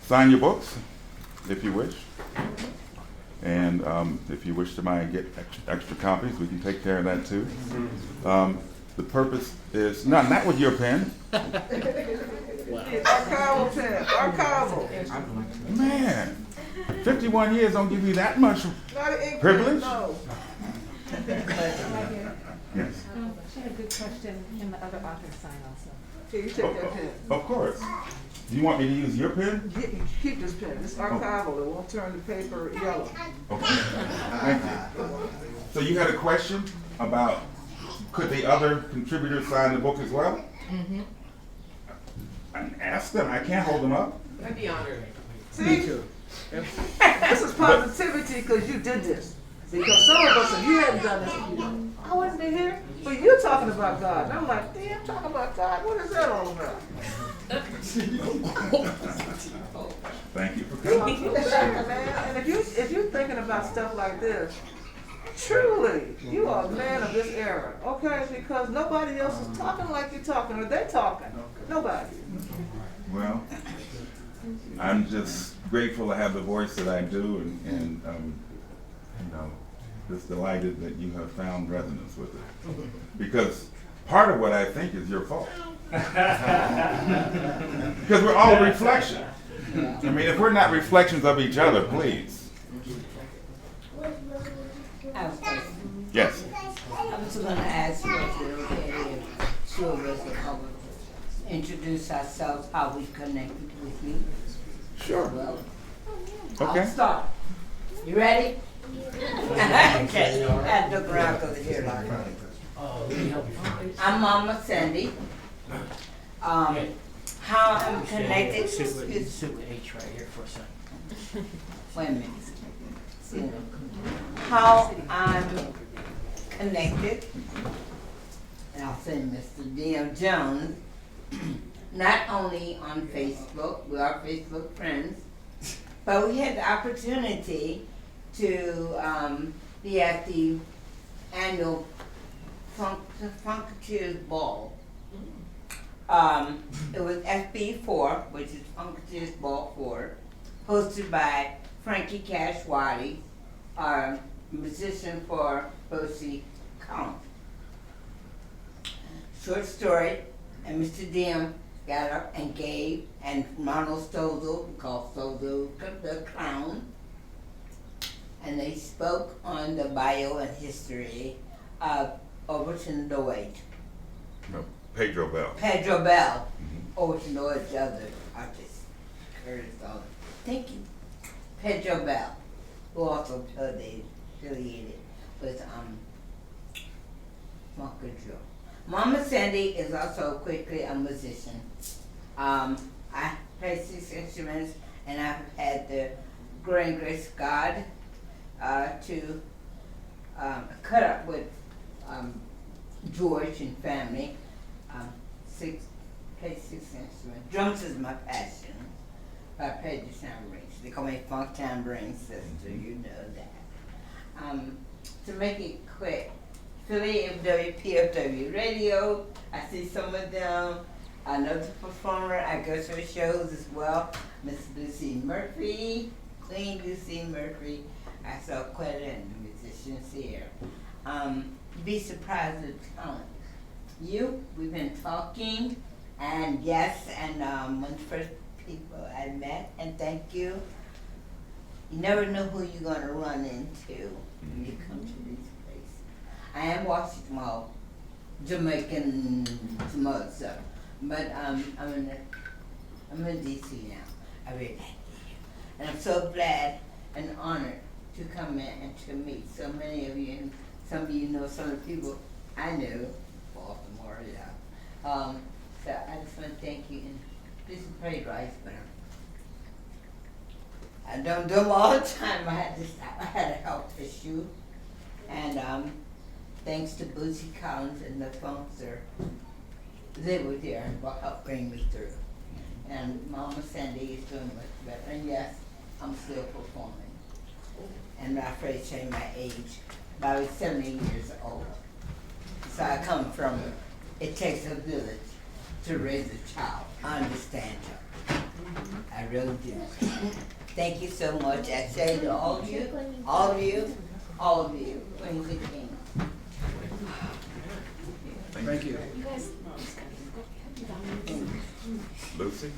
Speaker 3: sign your books, if you wish. And if you wish to get extra copies, we can take care of that too. The purpose is, not with your pen.
Speaker 4: Archival pen, archival.
Speaker 3: Man, 51 years don't give you that much
Speaker 4: Not an ink
Speaker 3: privilege.
Speaker 4: pen, no.
Speaker 3: Yes.
Speaker 1: She had a good question in the other author's sign also.
Speaker 4: Here, you take that pen.
Speaker 3: Of course. Do you want me to use your pen?
Speaker 4: Keep this pen. It's archival. It won't turn the paper yellow.
Speaker 3: Okay. Thank you. So you had a question about, could the other contributors sign the book as well?
Speaker 8: Mm-hmm.
Speaker 3: Ask them. I can't hold them up.
Speaker 8: I'd be honored.
Speaker 4: See? This is positivity because you did this. Because some of us, if you hadn't done this, I wasn't here, but you're talking about God. And I'm like, damn, talking about God? What is that all about?
Speaker 3: Thank you for coming.
Speaker 4: Yeah, man. And if you're thinking about stuff like this, truly, you are a man of this era, okay? Because nobody else is talking like you're talking, or they're talking. Nobody.
Speaker 3: Well, I'm just grateful to have the voice that I do, and just delighted that you have found resonance with it. Because part of what I think is your fault. Because we're all a reflection. I mean, if we're not reflections of each other, please. Yes.
Speaker 9: I was going to ask you if it's okay if two of us will introduce ourselves, how we connected with you.
Speaker 3: Sure.
Speaker 9: Well,
Speaker 3: Okay.
Speaker 9: I'll start. You ready? Okay. I had to look around because here I'm Mama Sandy. How I'm connected
Speaker 2: Sit with
Speaker 9: is,
Speaker 2: H right here for a second.
Speaker 9: wait a minute. See, how I'm connected, and I'll say Mr. Diem Jones, not only on Facebook, we are Facebook friends, but we had the opportunity to be at the annual Funkadelic Ball. It was FB4, which is Funkadelic Ball 4, hosted by Frankie Cashwadi, our musician for Bosie Count. Short story, and Mr. Diem got up and gave, and Ronald Stozel, called Stozel the Clown, and they spoke on the bio and history of Overton Lloyd.
Speaker 3: No, Pedro Bell.
Speaker 9: Pedro Bell, Overton Lloyd's other artist, Curtis Oliver. Thank you. Pedro Bell, who also affiliated with Funkadelic. Mama Sandy is also quickly a musician. I play 6 instruments, and I've had the growing grace of God to cut up with George and family. Play 6 instruments. Drums is my passion. I play the tambourines. They call me Funk Tambourine Sister. You know that. To make it quick, Philly of WPFW Radio. I see some of them. Another performer, I go to shows as well. Miss Lucy Murphy, Queen Lucy Murphy. I saw quite a musicians here. You'd be surprised at the talent you. We've been talking, and yes, and one of the first people I met, and thank you. You never know who you're going to run into when you come to these places. I am Washington, Jamaican, some other stuff, but I'm in D.C. now. I really thank you, and I'm so glad and honored to come in and to meet so many of you, and some of you know some of the people I know, Baltimore, yeah. So I just want to thank you, and this is playwright, but I don't do them all the time. I had a health issue, and thanks to Bootsy Collins and the Funkster, they were there and helped bring me through. And Mama Sandy is doing much better, and yes, I'm still performing. And I'm afraid to say my age, but I was 70 years old. So I come from, it takes a village to raise a child. I understand you. I really do. Thank you so much. I say to all of you, all of you, all of you, queens and kings.
Speaker 7: Thank you.
Speaker 3: Lucy?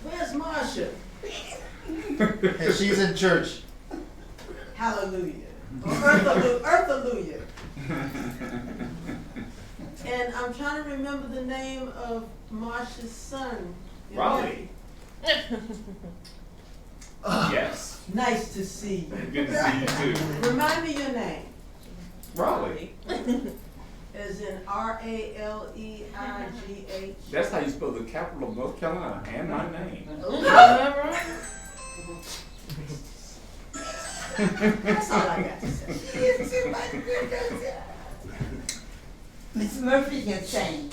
Speaker 4: Where's Marsha?
Speaker 6: Hey, she's in church.
Speaker 4: Hallelujah. Or Earthalujah. And I'm trying to remember the name of Marsha's son.
Speaker 6: Raleigh. Yes.
Speaker 4: Nice to see you.
Speaker 6: Good to see you too.
Speaker 4: Remind me your name.
Speaker 6: Raleigh.
Speaker 4: As in Raleigh.
Speaker 6: That's how you spell the capital of North Carolina and my name.
Speaker 4: That's all I got to say.
Speaker 9: Miss Murphy can sing.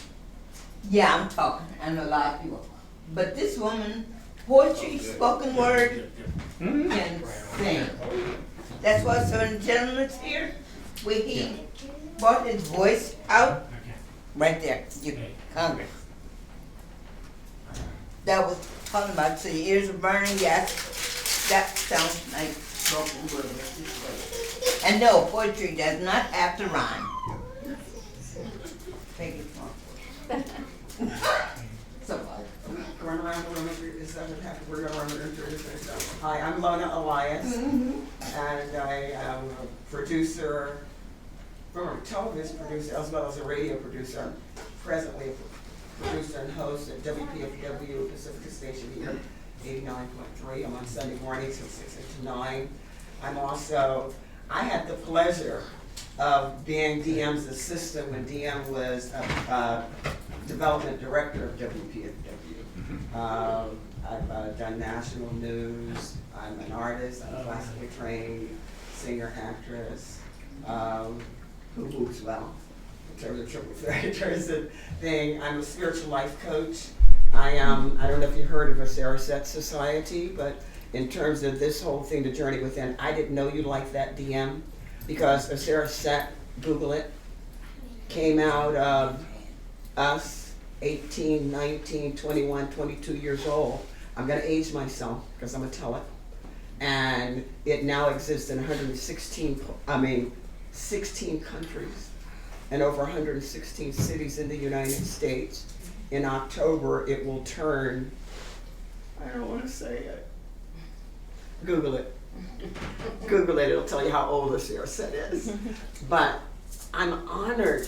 Speaker 9: Yeah, I'm talking, and a lot of people. But this woman, poetry, spoken word, can sing. That's why certain gentlemen's here, where he brought his voice out, right there, you, Congress. That was talking about, so your ears are burning, yes, that sounds like spoken word. And no, poetry does not have to rhyme. Take it from.
Speaker 10: Hi, I'm Lona Elias, and I am a producer, former television producer, as well as a radio producer. I'm presently a producer and host at WPFW Pacifica Station here, 89.3. I'm on Sunday mornings from 6 to 9. I had the pleasure of being Diem's assistant when Diem was development director of WPFW. I've done national news. I'm an artist. I'm a classically trained singer, actress, who moves well. In terms of triple thing, I'm a spiritual life coach. I don't know if you heard of a Sarasate Society, but in terms of this whole thing, the journey within, I didn't know you liked that, Diem, because a Sarasate, Google it, came out of us, 18, 19, 21, 22 years old. I'm gonna age myself because I'm gonna tell it. And it now exists in 16 countries and over 116 cities in the United States. In October, it will turn, I don't wanna say it. Google it. Google it, it'll tell you how old this set is. But I'm honored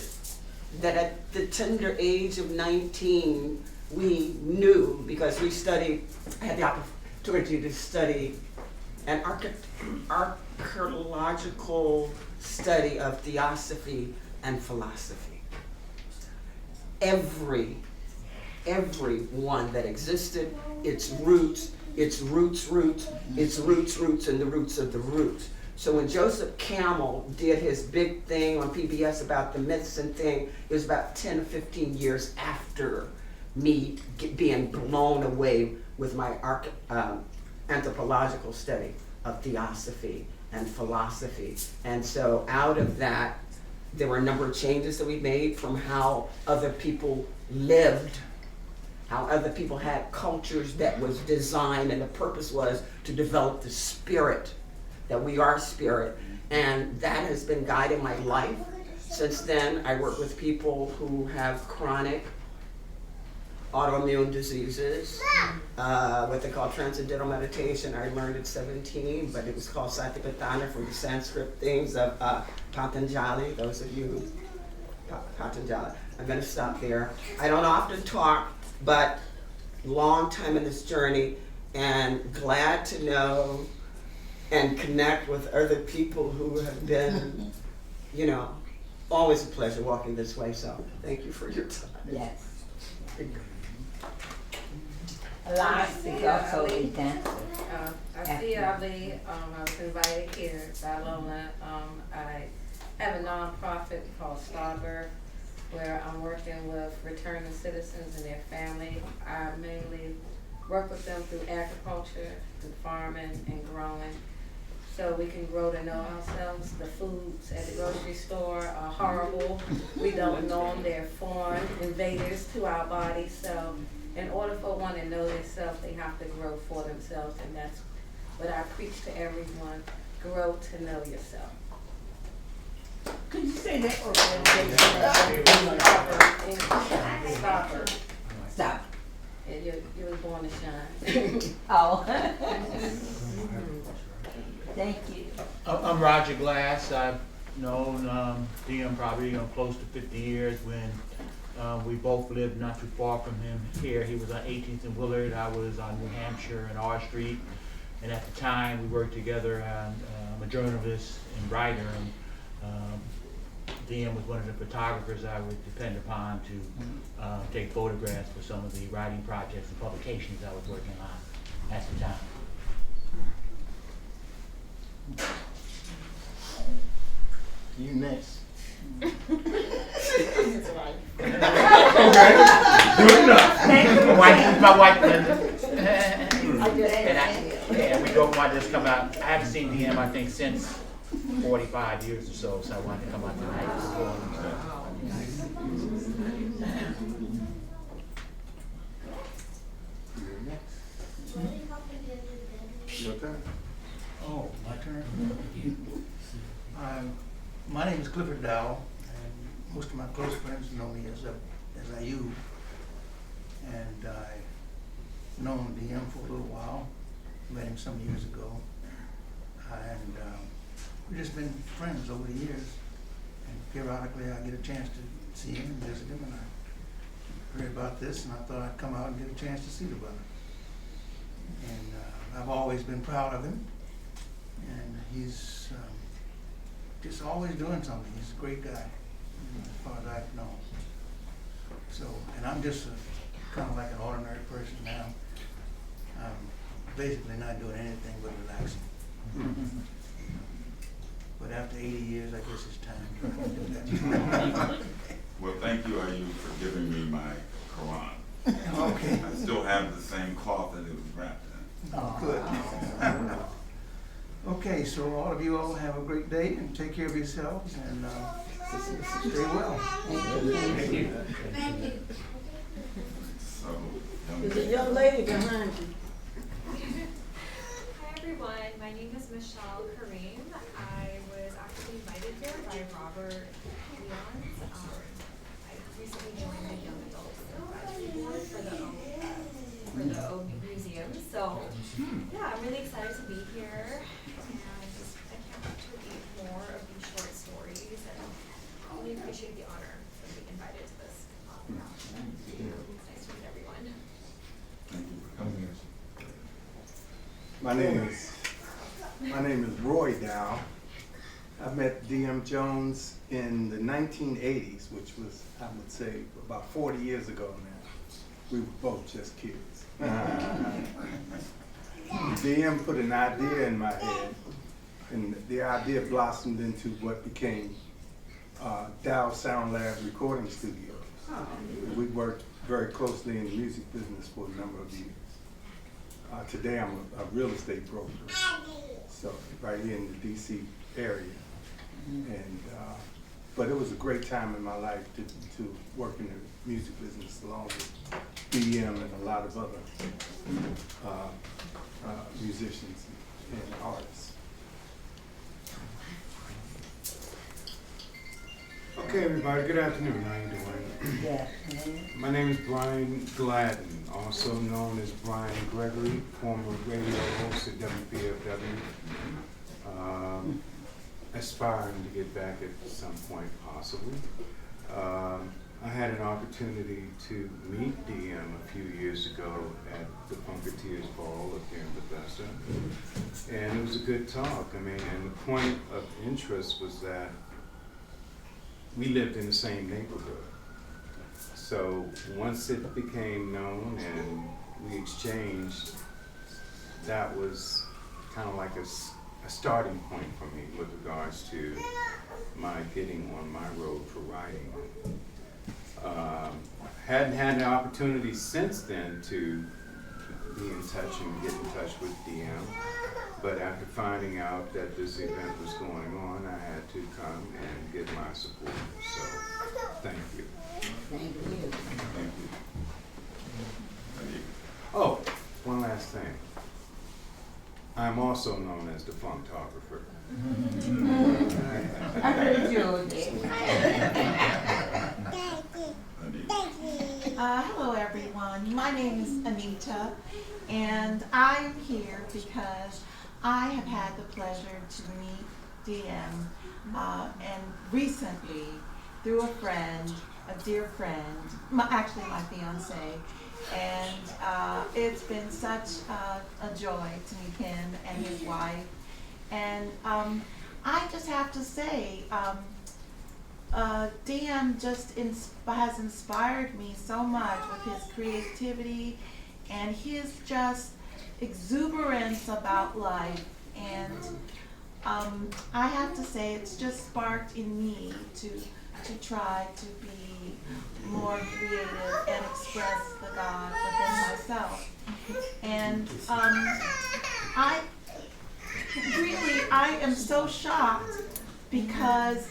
Speaker 10: that at the tender age of 19, we knew, because we studied, I had the opportunity to study an archaeological study of theosophy and philosophy. Every one that existed, its roots, and the roots of the roots. So when Joseph Campbell did his big thing on PBS about the myths and thing, it was about 10 or 15 years after me being blown away with my anthropological study of theosophy and philosophy. And so out of that, there were a number of changes that we made from how other people lived, how other people had cultures that was designed, and the purpose was to develop the spirit, that we are spirit. And that has been guiding my life. Since then, I work with people who have chronic autoimmune diseases, what they call transcendental meditation. I learned at 17, but it was called Satipatthana from the Sanskrit things of Patanjali, those of you, Patanjali. I'm gonna stop there. I don't often talk, but long time in this journey, and glad to know and connect with other people who have been, you know, always a pleasure walking this way, so thank you for your time.
Speaker 9: Yes. Last is also a dancer.
Speaker 11: I see Ali. I was invited here by Lona. I have a nonprofit called Starburst, where I'm working with returning citizens and their family. I mainly work with them through agriculture, through farming and growing, so we can grow to know ourselves. The foods at the grocery store are horrible. We don't know them. They're foreign invaders to our bodies. So in order for one to know themselves, they have to grow for themselves, and that's what I preach to everyone: grow to know yourself.
Speaker 9: Could you say that
Speaker 11: Stop.
Speaker 9: Stop.
Speaker 11: And you were born to shine.
Speaker 9: Oh. Thank you.
Speaker 12: I'm Roger Glass. I've known Diem probably close to 50 years. When we both lived not too far from him here. He was on 18th and Willard. I was on New Hampshire and R Street. And at the time, we worked together. And I'm a journalist and writer. And Diem was one of the photographers I would depend upon to take photographs for some of the writing projects and publications I was working on at the time. You next. Good enough. My wife and we don't want this to come out. I haven't seen Diem, I think, since 45 years or so, so I wanted to come out tonight.
Speaker 5: Your turn.
Speaker 12: Oh, my turn? My name is Clifford Dow, and most of my close friends know me as IU. And I've known Diem for a little while, met him some years ago. And we've just been friends over the years. And periodically I get a chance to see him and visit him, and I heard about this and I thought I'd come out and get a chance to see the brother. And I've always been proud of him, and he's just always doing something. He's a great guy, as far as I've known. So, and I'm just kind of like an ordinary person now. I'm basically not doing anything but relaxing. But after 80 years, I guess it's time to do that.
Speaker 5: Well, thank you, Ayu, for giving me my Quran.
Speaker 12: Okay.
Speaker 5: I still have the same cloth that it was wrapped in.
Speaker 12: Oh, good. Okay, so all of you all have a great day and take care of yourselves and stay well.
Speaker 9: Thank you.
Speaker 11: Thank you.
Speaker 5: So,
Speaker 9: There's a young lady behind you.
Speaker 13: Hi everyone, my name is Michelle Kareem. I was actually invited here by Robert Leons. I recently joined the Young Adults Advisory Board for the O Museum. So yeah, I'm really excited to be here, and I can't wait to read more of these short stories, and I really appreciate the honor of being invited to this. It's nice to meet everyone.
Speaker 5: thank you for coming here.
Speaker 14: My name is Roy Dow. I met Diem Jones in the 1980s, which was, I would say, about 40 years ago now. We were both just kids. Diem put an idea in my head, and the idea blossomed into what became Dow Sound Lab Recording Studios. We worked very closely in the music business for a number of years. Today I'm a real estate broker, so right here in the DC area. And but it was a great time in my life to work in the music business along with Diem and a lot of other musicians and artists. Okay, everybody, good afternoon. How you doing?
Speaker 9: Yes.
Speaker 14: My name is Brian Gladden, also known as Brian Gregory, former radio host at WPFW. Aspiring to get back at some point, possibly. I had an opportunity to meet Diem a few years ago at the Funketeers Ball up here in Bethesda, and it was a good talk. I mean, and the point of interest was that we lived in the same neighborhood. So once it became known and we exchanged, that was kind of like a starting point for me with regards to my getting on my road for writing. Hadn't had an opportunity since then to be in touch and get in touch with Diem, but after finding out that this event was going on, I had to come and give my support. So, thank you.
Speaker 9: Thank you.
Speaker 3: Thank you.
Speaker 14: Oh, one last thing. I'm also known as the Funkographer.
Speaker 9: I heard you.
Speaker 15: Hello everyone, my name is Anita and I'm here because I have had the pleasure to meet Diem and recently through a friend, a dear friend, actually my fiance, and it's been such a joy to meet him and his wife, and I just have to say Diem just has inspired me so much with his creativity and his just exuberance about life, and I have to say it's just sparked in me to try to be more creative and express the God within myself. And I am so shocked because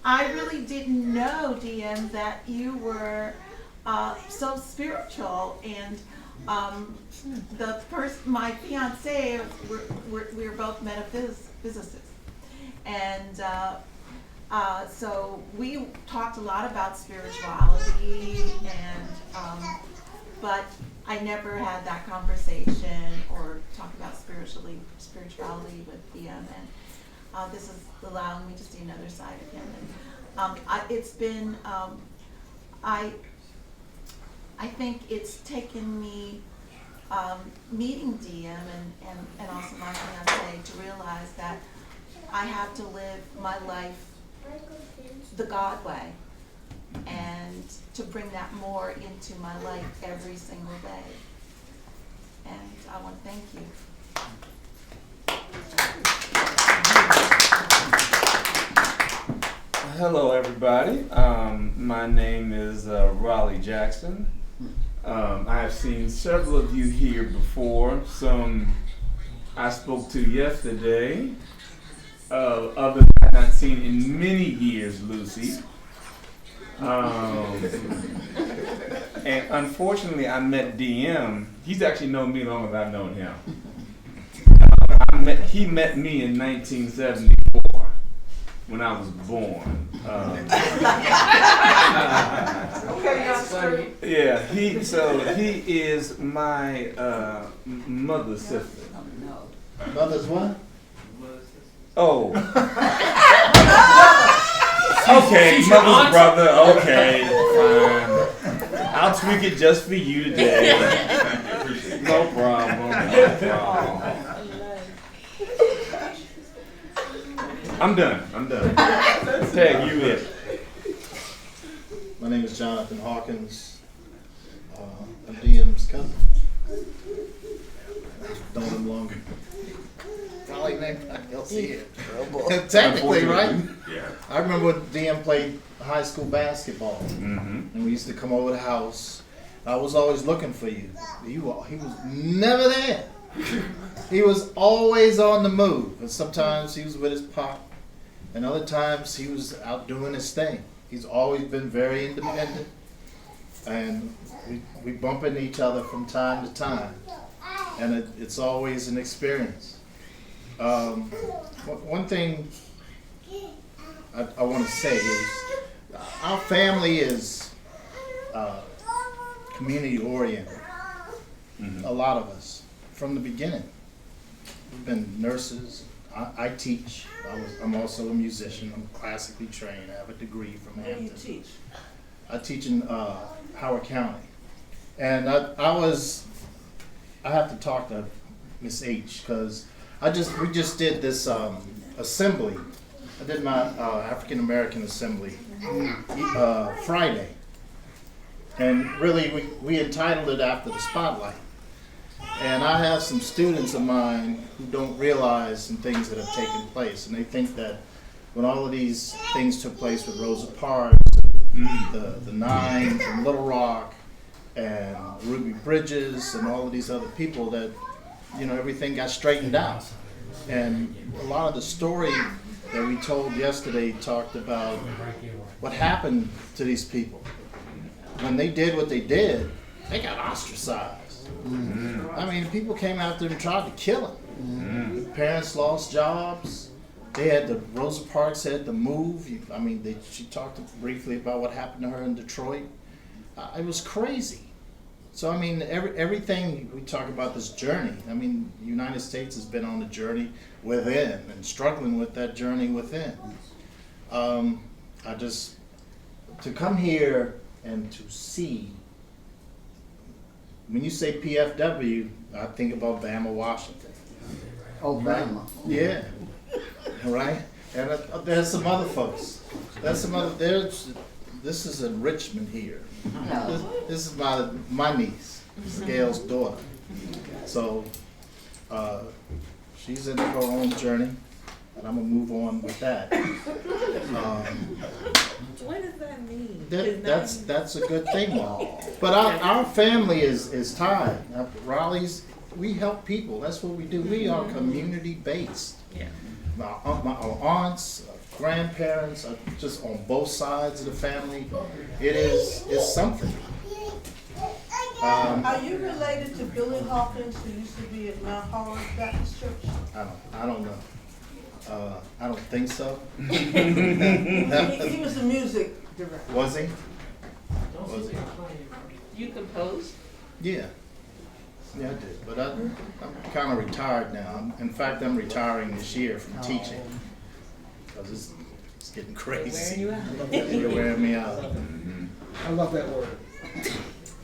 Speaker 15: I really didn't know, Diem, that you were so spiritual, and my fiance, we're both metaphysicists, and so we talked a lot about spirituality, and but I never had that conversation or talked about spirituality with Diem, and this is allowing me to see another side of him. And it's been, I think it's taken me meeting Diem and also my fiance to realize that I have to live my life the God way and to bring that more into my life every single day. And I want to thank you.
Speaker 6: Hello, everybody. My name is Raleigh Jackson. I have seen several of you here before. Some I spoke to yesterday. Others I have not seen in many years, Lucy. And unfortunately, I met Diem. He's actually known me longer than I've known him. He met me in 1974 when I was born. Yeah, he is my mother's sister.
Speaker 12: Mother's what?
Speaker 6: Oh. Okay, mother's brother. Okay, fine. I'll tweak it just for you today. No problem. No problem. I'm done. Tag, you it.
Speaker 16: My name is Jonathan Hawkins. I'm Diem's cousin. Known him longer. Probably anybody else here. Technically, right?
Speaker 3: Yeah.
Speaker 16: I remember when Diem played high school basketball, and we used to come over the house. I was always looking for you. He was never there. He was always on the move, and sometimes he was with his pop, and other times he was out doing his thing. He's always been very independent, and we bump into each other from time to time, and it's always an experience. One thing I want to say is our family is community oriented. A lot of us from the beginning. We've been nurses. I teach. I'm also a musician. I'm classically trained. I have a degree from Hampton.
Speaker 4: Where do you teach?
Speaker 16: I teach in Howard County, and I have to talk to Miss H because we just did this assembly. I did my African American assembly Friday, and really we entitled it after the spotlight. And I have some students of mine who don't realize some things that have taken place, and they think that when all of these things took place with Rosa Parks, the Nine from Little Rock, and Ruby Bridges, and all of these other people, that everything got straightened out. And a lot of the story that we told yesterday talked about what happened to these people. When they did what they did, they got ostracized. I mean, people came after them and tried to kill them. The parents lost jobs. They had Rosa Parks had to move. She talked briefly about what happened to her in Detroit. It was crazy. So, everything we talk about this journey, the United States has been on a journey within and struggling with that journey within. To come here and to see, when you say PFW, I think about Bama, Washington.
Speaker 9: Oh, Bama.
Speaker 16: Yeah. Right? And there's some other folks. This is in Richmond here.
Speaker 9: No.
Speaker 16: This is my niece, Gail's daughter. So she's in her own journey, and I'm gonna move on with that.
Speaker 8: What does that mean?
Speaker 16: That's a good thing. But our family is tied. Raleigh's, we help people. That's what we do. We are community based.
Speaker 8: Yeah.
Speaker 16: Our aunts, grandparents, just on both sides of the family. It's something.
Speaker 4: Are you related to Billy Hawkins, who used to be at Mount Horror Baptist Church?
Speaker 16: I don't know. I don't think so.
Speaker 4: He was the music director.
Speaker 16: Was he?
Speaker 8: You composed?
Speaker 16: Yeah. Yeah, I did. But I'm kind of retired now. In fact, I'm retiring this year from teaching because it's getting crazy. You're wearing me out.
Speaker 7: I love that word.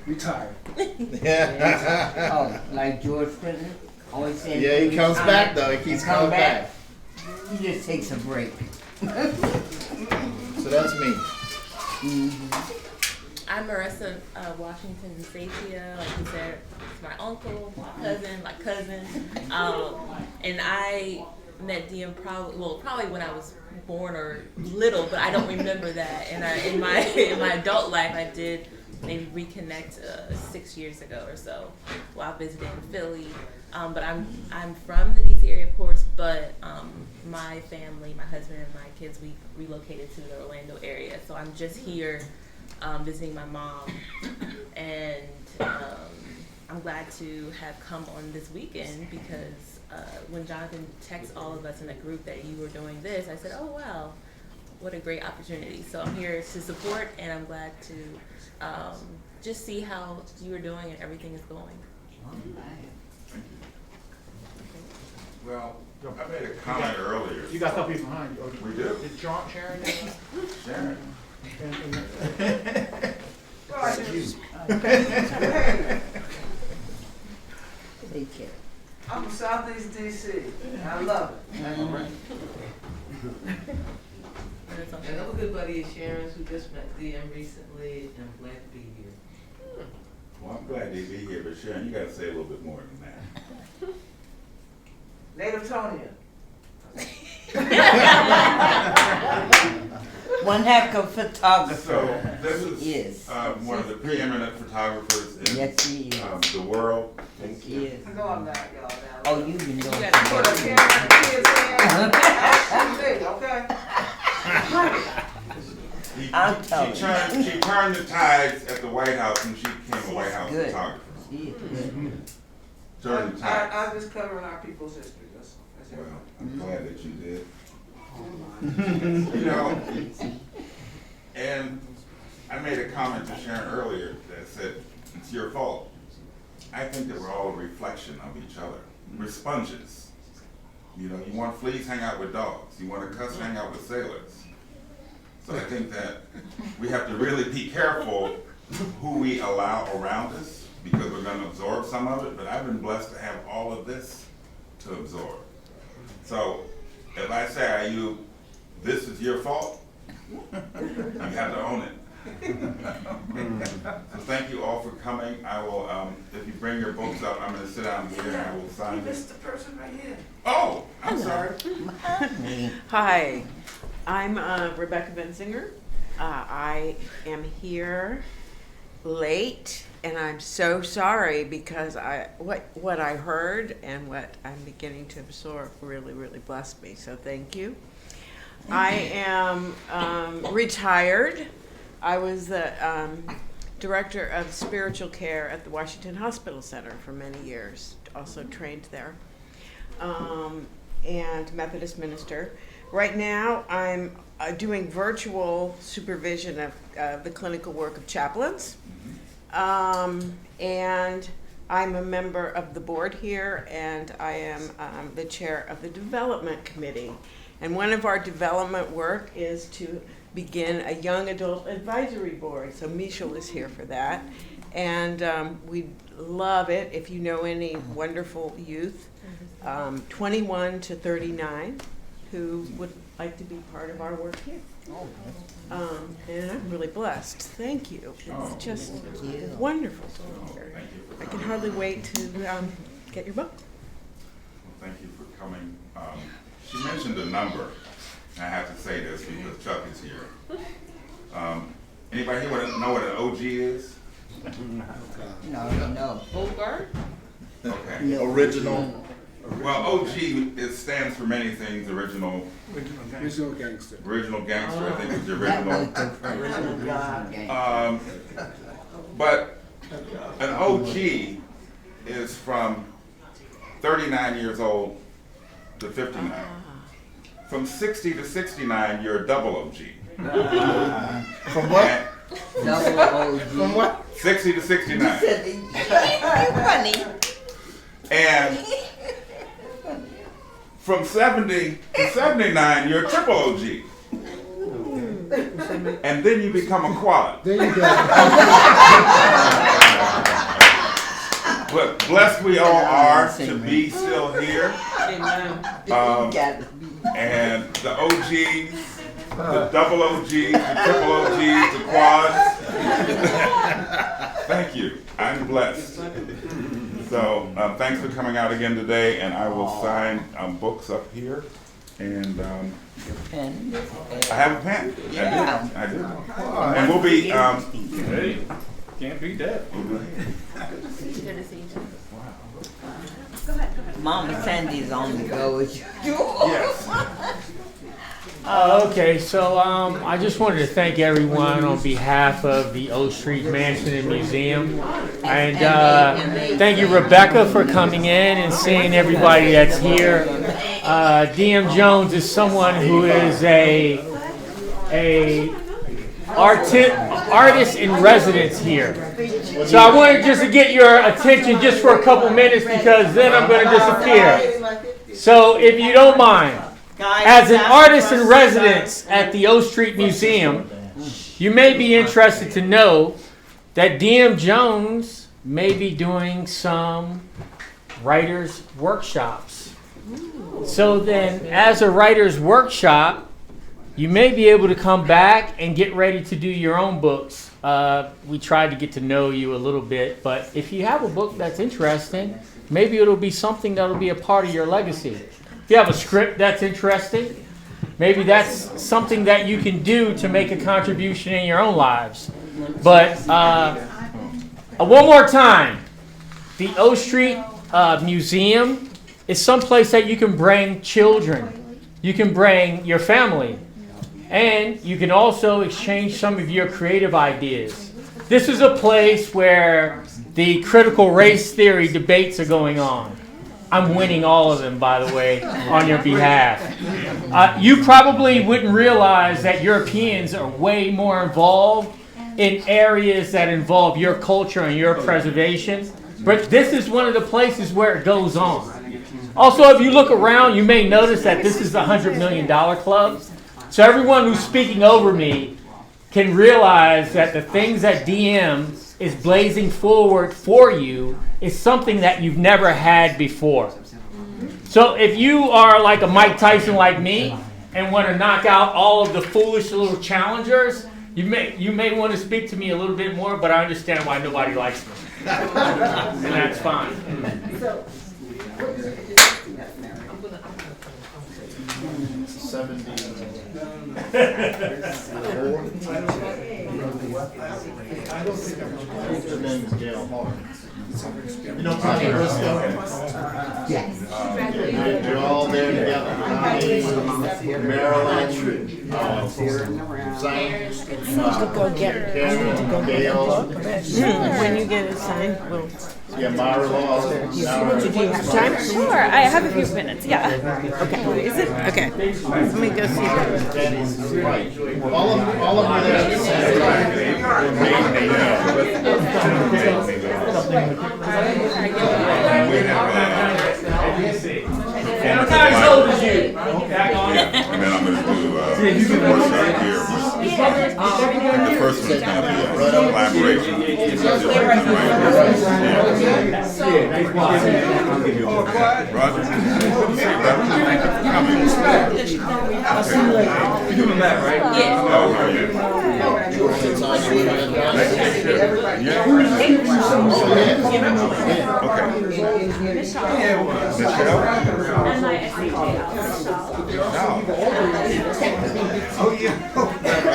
Speaker 7: Retired.
Speaker 9: Oh, like George Clinton? Always saying.
Speaker 16: Yeah, he comes back though. He keeps coming back.
Speaker 9: He just takes a break.
Speaker 16: So that's me.
Speaker 17: I'm Marissa Washington Satia, like you said, it's my uncle, my cousin, and I met Diem probably when I was born or little, but I don't remember that. And in my adult life, I did maybe reconnect 6 years ago or so while visiting Philly. But I'm from the DC area, of course, but my family, my husband and my kids, we relocated to the Orlando area. So I'm just here visiting my mom, and I'm glad to have come on this weekend because when Jonathan texted all of us in a group that you were doing this, I said, oh wow, what a great opportunity. So I'm here to support, and I'm glad to just see how you are doing and everything is going.
Speaker 3: Well, I made a comment earlier.
Speaker 7: You got a couple people behind you.
Speaker 3: We do.
Speaker 7: Did Sharon do that?
Speaker 3: Sharon.
Speaker 4: I'm from Southeast DC. I love it.
Speaker 18: Another good buddy is Sharon's, who just met Diem recently, and I'm glad to be here.
Speaker 3: Well, I'm glad to be here, but Sharon, you got to say a little bit more than that.
Speaker 4: Native Tonian.
Speaker 9: One heck of photographer.
Speaker 3: So this is
Speaker 9: Yes.
Speaker 3: One of the preeminent photographers in
Speaker 9: Yes, he is.
Speaker 3: the world.
Speaker 9: He is.
Speaker 4: I know I'm not, y'all. Now.
Speaker 9: Oh, you've been doing
Speaker 4: You got to put a camera on the kids' hands. Okay?
Speaker 3: She turned the tides at the White House, and she became a White House
Speaker 9: good.
Speaker 3: photographer.
Speaker 9: She is.
Speaker 3: Turned the tides.
Speaker 4: I'm just covering our people's history. That's
Speaker 3: Well,
Speaker 4: it.
Speaker 3: I'm glad that you did. You know,
Speaker 5: And I made a comment to Sharon earlier that said, it's your fault. I think that we're all a reflection of each other. We're sponges. You know, you want fleas, hang out with dogs. You want to cuss, hang out with sailors. So I think that we have to really be careful who we allow around us, because we're going to absorb some of it, but I've been blessed to have all of this to absorb. So if I say, this is your fault, you have to own it. So thank you all for coming. I will, if you bring your books up, I'm going to sit down here and I will sign
Speaker 4: You
Speaker 5: it.
Speaker 4: missed the person right here.
Speaker 5: Oh, I'm sorry.
Speaker 19: Hi, I'm Rebecca Benzinger. I am here late, and I'm so sorry because what I heard and what I'm beginning to absorb really, really blessed me. So thank you. I am retired. I was the director of spiritual care at the Washington Hospital Center for many years. Also trained there, and Methodist minister. Right now, I'm doing virtual supervision of the clinical work of chaplains. And I'm a member of the board here, and I am the chair of the development committee. And one of our development work is to begin a young adult advisory board. So Michel is here for that. And we'd love it if you know any wonderful youth, 21 to 39, who would like to be part of our work here. And I'm really blessed. Thank you. It's just wonderful to be here. I can hardly wait to get your book.
Speaker 5: Well, thank you for coming. She mentioned a number. I have to say this because Chuck is here. Anybody here know what an OG is?
Speaker 9: No.
Speaker 11: Bogart?
Speaker 5: Okay.
Speaker 16: Original.
Speaker 5: Well, OG stands for many things. Original
Speaker 7: gangster.
Speaker 5: Original gangster, I think is the original.
Speaker 9: Original.
Speaker 5: But an OG is from 39 years old to 59. From 60 to 69, you're a double OG.
Speaker 16: From what?
Speaker 9: Double OG.
Speaker 16: From what?
Speaker 5: 60 to 69.
Speaker 9: Funny.
Speaker 5: And from 70 to 79, you're a triple OG. And then you become a quad.
Speaker 7: There you go.
Speaker 5: But blessed we all are to be still here. And the OGs, the double OGs, the triple OGs, the quads. Thank you. I'm blessed. So thanks for coming out again today, and I will sign books up here. And
Speaker 9: Your pen.
Speaker 5: I have a pen.
Speaker 9: Yeah.
Speaker 5: I do. And we'll be.
Speaker 6: Hey, can't beat that.
Speaker 17: Good to see you.
Speaker 9: Go ahead. Mama Sandy's on the go with you.
Speaker 5: Yes.
Speaker 2: Okay, so I just wanted to thank everyone on behalf of the O Street Mansion and Museum. And thank you, Rebecca, for coming in and seeing everybody that's here. Diem Jones is someone who is a artist in residence here. So I wanted just to get your attention just for a couple minutes because then I'm going to disappear. So if you don't mind, as an artist in residence at the O Street Museum, you may be interested to know that Diem Jones may be doing some writers' workshops. So then, as a writer's workshop, you may be able to come back and get ready to do your own books. We tried to get to know you a little bit, but if you have a book that's interesting, maybe it'll be something that'll be a part of your legacy. If you have a script that's interesting, maybe that's something that you can do to make a contribution in your own lives. But one more time, the O Street Museum is someplace that you can bring children, you can bring your family, and you can also exchange some of your creative ideas. This is a place where the critical race theory debates are going on. I'm winning all of them, by the way, on your behalf. You probably wouldn't realize that Europeans are way more involved in areas that involve your culture and your preservation. But this is one of the places where it goes on. Also, if you look around, you may notice that this is the $100 million club. So everyone who's speaking over me can realize that the things that Diem is blazing forward for you is something that you've never had before. So if you are like a Mike Tyson like me and want to knock out all of the foolish little challengers, you may want to speak to me a little bit more, but I understand why nobody likes me. And that's fine.
Speaker 16: Her name is Gail Hart. You know Tommy Briscoe?
Speaker 9: Yes.
Speaker 16: They're all there together. Tommy, Marilyn, Zane,
Speaker 19: Go get it.
Speaker 16: Karen, Gail.
Speaker 19: When you get it signed, we'll.
Speaker 16: Yeah, Myra Law.
Speaker 19: Did you have time?
Speaker 20: Sure, I have a few minutes, yeah.
Speaker 19: Okay. Is it? Okay. Let me go see.
Speaker 16: All of them are there at the same
Speaker 2: What kind of old is you?
Speaker 5: And then I'm going to do some more short here. And the first one's going to be a collaboration. Roger?
Speaker 6: You give him that, right?
Speaker 5: Oh, yeah.
Speaker 14: Oh, yeah.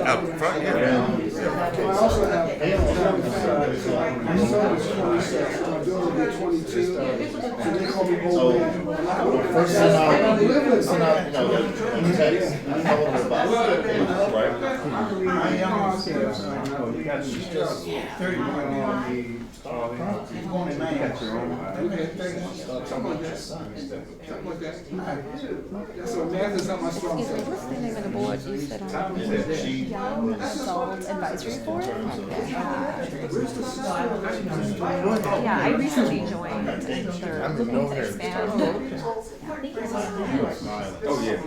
Speaker 5: Up front, yeah.
Speaker 16: So, first send out, text. Tell them about it. Right?
Speaker 12: She's just 30 on the going in man.
Speaker 7: Something like that. So math is not my strong
Speaker 20: Excuse me, what's the name of the board you sit on? Young Adult Advisory Board? Yeah, I recently joined and they're looking to expand.
Speaker 5: Oh, yeah.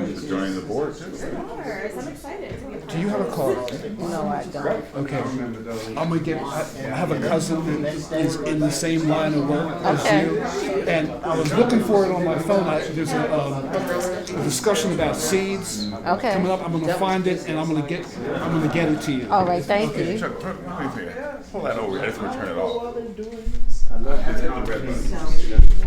Speaker 5: Just joining the board, too.
Speaker 20: Of course, I'm excited.
Speaker 7: Do you have a card?
Speaker 19: No, I don't.
Speaker 7: Okay. I'm gonna get. I have a cousin that is in the same line of work as you, and I was looking for it on my phone. There's a discussion about seeds coming up. I'm gonna find it and I'm gonna get it to you.
Speaker 20: All right, thank you.
Speaker 5: Chuck, pull that over. I just want to turn it off.
Speaker 6: I love this.